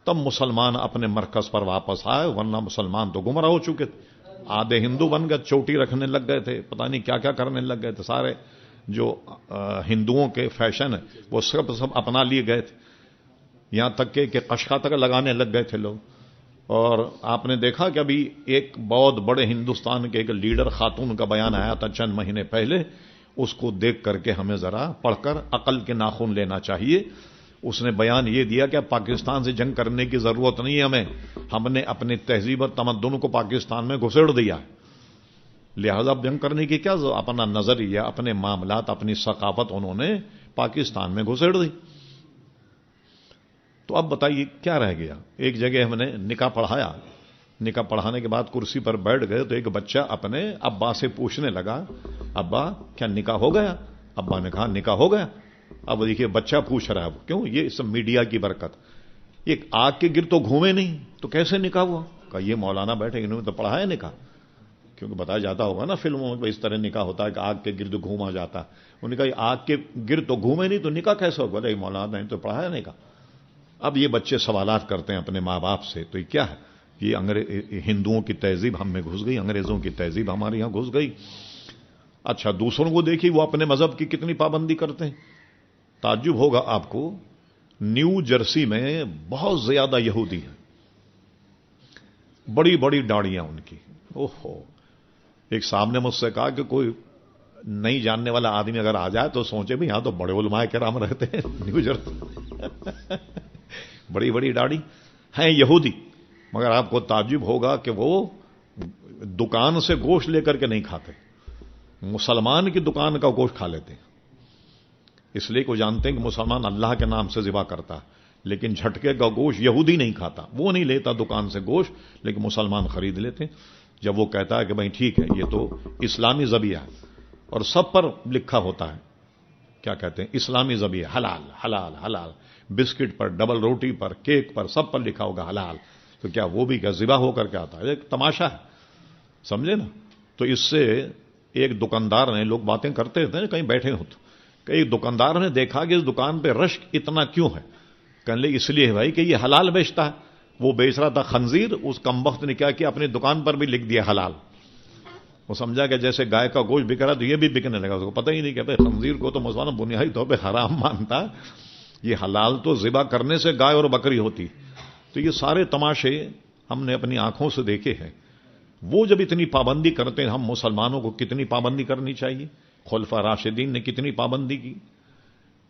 تب مسلمان اپنے مرکز پر واپس آئے، ورنہ مسلمان تو گمراہ ہو چکے تھے. آدھے ہندو بن گئے، چوٹی رکھنے لگ گئے تھے، پتہ نہیں کیا کیا کرنے لگ گئے تھے. سارے جو ہندوؤں کے فیشن ہے وہ سب اپنا لیے گئے تھے، یہاں تک کہ قشقہ تک لگانے لگ گئے تھے لوگ. اور آپ نے دیکھا کہ ابھی ایک بہت بڑے ہندوستان کے ایک لیڈر خاتون کا بیان آیا تھا چند مہینے پہلے، اس کو دیکھ کر کے ہمیں ذرا پڑھ کر عقل کے ناخن لینا چاہیے. اس نے بیان یہ دیا کہ پاکستان سے جنگ کرنے کی ضرورت نہیں ہے ہم نے اپنی تہذیب اور تمدن کو پاکستان میں گھسیڑ دیا، لہذا اب جنگ کرنے کی کیا اپنا نظریہ، اپنے معاملات، اپنی ثقافت انہوں نے پاکستان میں گھسیڑ دی. تو اب بتائیے کیا رہ گیا. ایک جگہ ہم نے نکاح پڑھایا، نکاح پڑھانے کے بعد کرسی پر بیٹھ گئے تو ایک بچہ اپنے ابا سے پوچھنے لگا، ابا کیا نکاح ہو گیا؟ ابا نے کہا نکاح ہو گیا. اب دیکھیے بچہ پوچھ رہا ہے، کیوں؟ یہ سب میڈیا کی برکت. ایک آگ کے گر تو گھومے نہیں تو کیسے نکاح ہوا؟ کہا یہ مولانا بیٹھے انہوں نے تو پڑھایا نکاح، کیونکہ بتایا جاتا ہوگا نا فلموں میں اس طرح نکاح ہوتا ہے کہ آگ کے گرد گھوما جاتا. انہوں نے کہا یہ آگ کے گرد تو گھومے نہیں تو نکاح کیسے ہوگا؟ مولانا نے تو پڑھایا نکاح. اب یہ بچے سوالات کرتے ہیں اپنے ماں باپ سے، تو یہ کیا ہے؟ یہ ہندوؤں کی تہذیب ہم میں گھس گئی، انگریزوں کی تہذیب ہمارے یہاں گھس گئی. اچھا دوسروں کو دیکھیے وہ اپنے مذہب کی کتنی پابندی کرتے ہیں. تعجب ہوگا آپ کو، نیو جرسی میں بہت زیادہ یہودی ہیں، بڑی بڑی داڑیاں ان کی. اوہو، ایک صاحب نے مجھ سے کہا کہ کوئی نہیں جاننے والا آدمی اگر آ جائے تو سوچے بھی یہاں تو بڑے علماء کرام رہتے ہیں نیو جرسی. بڑی بڑی داڑھی ہیں یہودی، مگر آپ کو تعجب ہوگا کہ وہ دکان سے گوشت لے کر کے نہیں کھاتے، مسلمان کی دکان کا گوشت کھا لیتے ہیں. اس لیے کہ وہ جانتے ہیں کہ مسلمان اللہ کے نام سے ذبح کرتا ہے، لیکن جھٹکے کا گوشت یہودی نہیں کھاتا، وہ نہیں لیتا دکان سے گوشت، لیکن مسلمان خرید لیتے ہیں. جب وہ کہتا ہے کہ بھائی ٹھیک ہے یہ تو اسلامی ذبیحہ ہے، اور سب پر لکھا ہوتا ہے کیا کہتے ہیں اسلامی ذبیحہ، حلال حلال حلال، بسکٹ پر، ڈبل روٹی پر، کیک پر، سب پر لکھا ہوگا حلال، تو کیا وہ بھی کیا ذبح ہو کر کے آتا ہے؟ ایک تماشا ہے، سمجھے نا. تو اس سے ایک دکاندار نے، لوگ باتیں کرتے رہتے ہیں کہیں بیٹھے ہو تو، کہ ایک دکاندار نے دیکھا کہ اس دکان پہ رشک اتنا کیوں ہے؟ کہنے لگے اس لیے بھائی کہ یہ حلال بیچتا ہے. وہ بیچ رہا تھا خنزیر، اس کمبخت نے کیا کیا اپنی دکان پر بھی لکھ دیا حلال. وہ سمجھا کہ جیسے گائے کا گوشت بک رہا تو یہ بھی بکنے لگا. اس کو پتہ ہی نہیں کہ بھائی خنزیر کو تو مسلمان بنیادی طور پہ حرام مانتا، یہ حلال تو ذبح کرنے سے گائے اور بکری ہوتی. تو یہ سارے تماشے ہم نے اپنی آنکھوں سے دیکھے ہیں. وہ جب اتنی پابندی کرتے ہیں، ہم مسلمانوں کو کتنی پابندی کرنی چاہیے؟ خلفاء راشدین نے کتنی پابندی کی،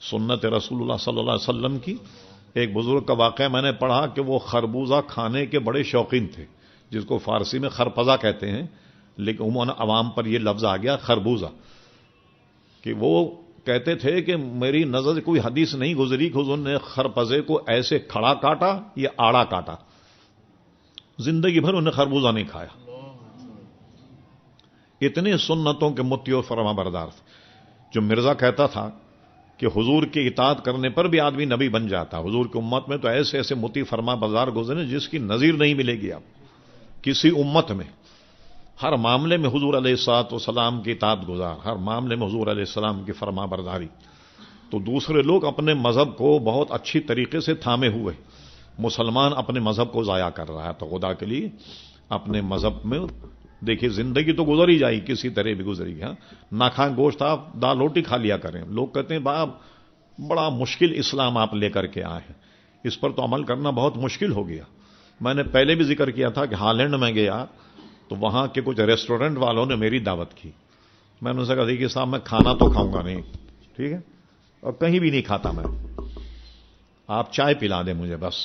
سنت رسول اللہ صلی اللہ علیہ وسلم کی. ایک بزرگ کا واقعہ میں نے پڑھا کہ وہ خربوزہ کھانے کے بڑے شوقین تھے، جس کو فارسی میں خرپزہ کہتے ہیں، لیکن عموماً عوام پر یہ لفظ آ گیا خربوزہ. کہ وہ کہتے تھے کہ میری نظر سے کوئی حدیث نہیں گزری کہ حضور نے خرپزے کو ایسے کھڑا کاٹا یا آڑا کاٹا، زندگی بھر انہیں خربوزہ نہیں کھایا. اتنے سنتوں کے متی اور فرما بردار تھے. جو مرزا کہتا تھا کہ حضور کی اطاعت کرنے پر بھی آدمی نبی بن جاتا. حضور کی امت میں تو ایسے ایسے متی فرما بازار گزرے جس کی نظیر نہیں ملے گی آپ کسی امت میں. ہر معاملے میں حضور علیہ الصلوۃ والسلام کی اطاعت گزار، ہر معاملے میں حضور علیہ السلام کی فرما برداری. تو دوسرے لوگ اپنے مذہب کو بہت اچھی طریقے سے تھامے ہوئے، مسلمان اپنے مذہب کو ضائع کر رہا ہے. تو خدا کے لیے اپنے مذہب میں دیکھیے زندگی تو گزر ہی جائے کسی طرح بھی گزری گی. نہ کھائیں گوشت، آپ دال روٹی کھا لیا کریں. لوگ کہتے ہیں باپ بڑا مشکل اسلام آپ لے کر کے آئے ہیں، اس پر تو عمل کرنا بہت مشکل ہو گیا. میں نے پہلے بھی ذکر کیا تھا کہ ہالینڈ میں گیا تو وہاں کے کچھ ریسٹورنٹ والوں نے میری دعوت کی. میں نے ان سے کہا دیکھیے صاحب میں کھانا تو کھاؤں گا نہیں، ٹھیک ہے، اور کہیں بھی نہیں کھاتا میں، آپ چائے پلا دیں مجھے بس.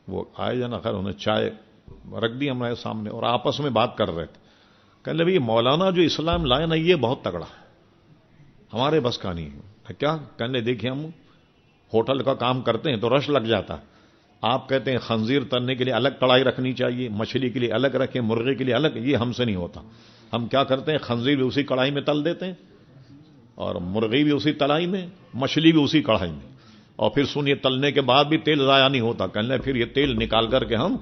وہ آئے جانا خیر انہیں چائے رکھ دی ہمارے سامنے اور آپس میں بات کر رہے تھے. کہنے لگے مولانا جو اسلام لائے نا یہ بہت تگڑا، ہمارے بس کا نہیں ہے. کیا؟ کہنے دیکھیں ہم ہوٹل کا کام کرتے ہیں تو رش لگ جاتا ہے. آپ کہتے ہیں خنزیر تلنے کے لیے الگ کڑھائی رکھنی چاہیے، مچھلی کے لیے الگ رکھیں، مرغے کے لیے الگ. یہ ہم سے نہیں ہوتا. ہم کیا کرتے ہیں خنزیر بھی اسی کڑھائی میں تل دیتے ہیں اور مرغی بھی اسی کڑھائی میں، مچھلی بھی اسی کڑھائی میں. اور پھر سنیے تلنے کے بعد بھی تیل ضائع نہیں ہوتا. کہنے پھر یہ تیل نکال کر کے ہم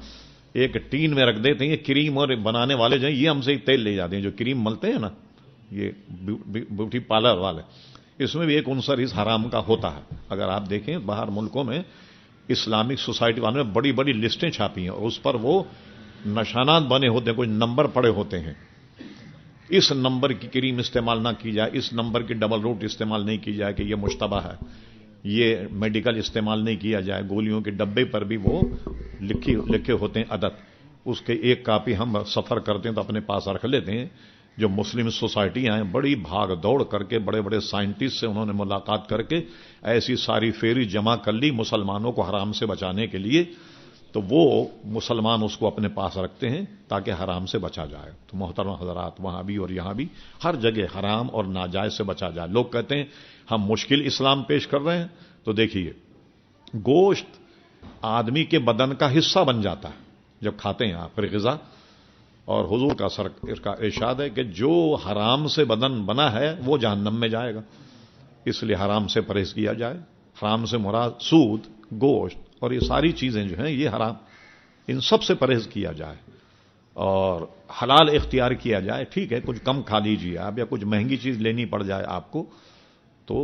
ایک ٹین میں رکھ دیتے ہیں. یہ کریم اور بنانے والے جو ہیں یہ ہم سے تیل لے جاتے ہیں، جو کریم ملتے ہیں نا یہ بیوٹی پارلر والے، اس میں بھی ایک عنصر اس حرام کا ہوتا ہے. اگر آپ دیکھیں باہر ملکوں میں اسلامک سوسائٹی والوں نے بڑی بڑی لسٹیں چھاپی ہیں اور اس پر وہ نشانات بنے ہوتے ہیں، کچھ نمبر پڑے ہوتے ہیں. اس نمبر کی کریم استعمال نہ کی جائے، اس نمبر کی ڈبل روٹ استعمال نہیں کی جائے کہ یہ مشتبہ ہے، یہ میڈیکل استعمال نہیں کیا جائے. گولیوں کے ڈبے پر بھی وہ لکھے ہوتے ہیں عدد. اس کے ایک کاپی ہم سفر کرتے ہیں تو اپنے پاس رکھ لیتے ہیں. جو مسلم سوسائٹیاں ہیں بڑی بھاگ دوڑ کر کے بڑے بڑے سائنٹسٹ سے انہوں نے ملاقات کر کے ایسی ساری فیری جمع کر لی مسلمانوں کو حرام سے بچانے کے لیے. تو وہ مسلمان اس کو اپنے پاس رکھتے ہیں تاکہ حرام سے بچا جائے. تو محترم حضرات وہاں بھی اور یہاں بھی ہر جگہ حرام اور ناجائز سے بچا جائے. لوگ کہتے ہیں ہم مشکل اسلام پیش کر رہے ہیں. تو دیکھیے گوشت آدمی کے بدن کا حصہ بن جاتا ہے جب کھاتے ہیں آپ غذا، اور حضور کا ارشاد ہے کہ جو حرام سے بدن بنا ہے وہ جہنم میں جائے گا. اس لیے حرام سے پرہیز کیا جائے. حرام سے مراد سود، گوشت اور یہ ساری چیزیں جو ہیں یہ حرام، ان سب سے پرہیز کیا جائے اور حلال اختیار کیا جائے. ٹھیک ہے کچھ کم کھا لیجیے آپ یا کچھ مہنگی چیز لینی پڑ جائے آپ کو تو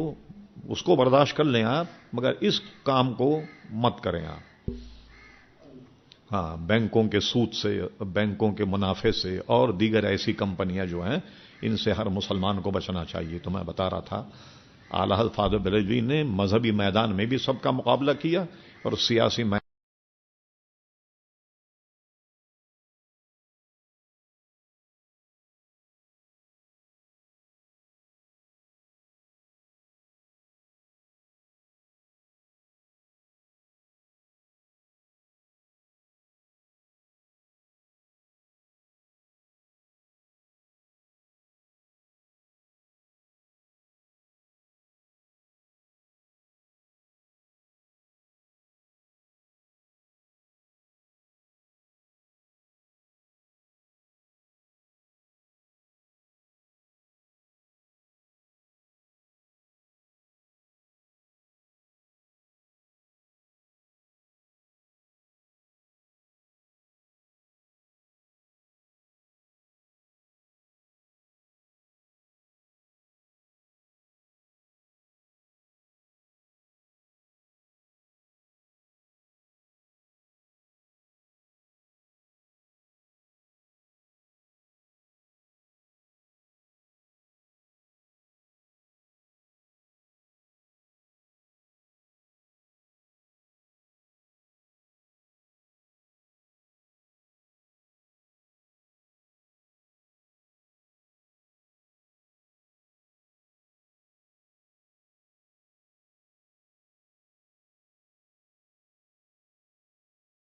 اس کو برداشت کر لیں آپ، مگر اس کام کو مت کریں آپ. ہاں بینکوں کے سود سے، بینکوں کے منافع سے اور دیگر ایسی کمپنیاں جو ہیں ان سے ہر مسلمان کو بچنا چاہیے. تو میں بتا رہا تھا اعلی حضرت فاضل بریلوی نے مذہبی میدان میں بھی سب کا مقابلہ کیا اور سیاسی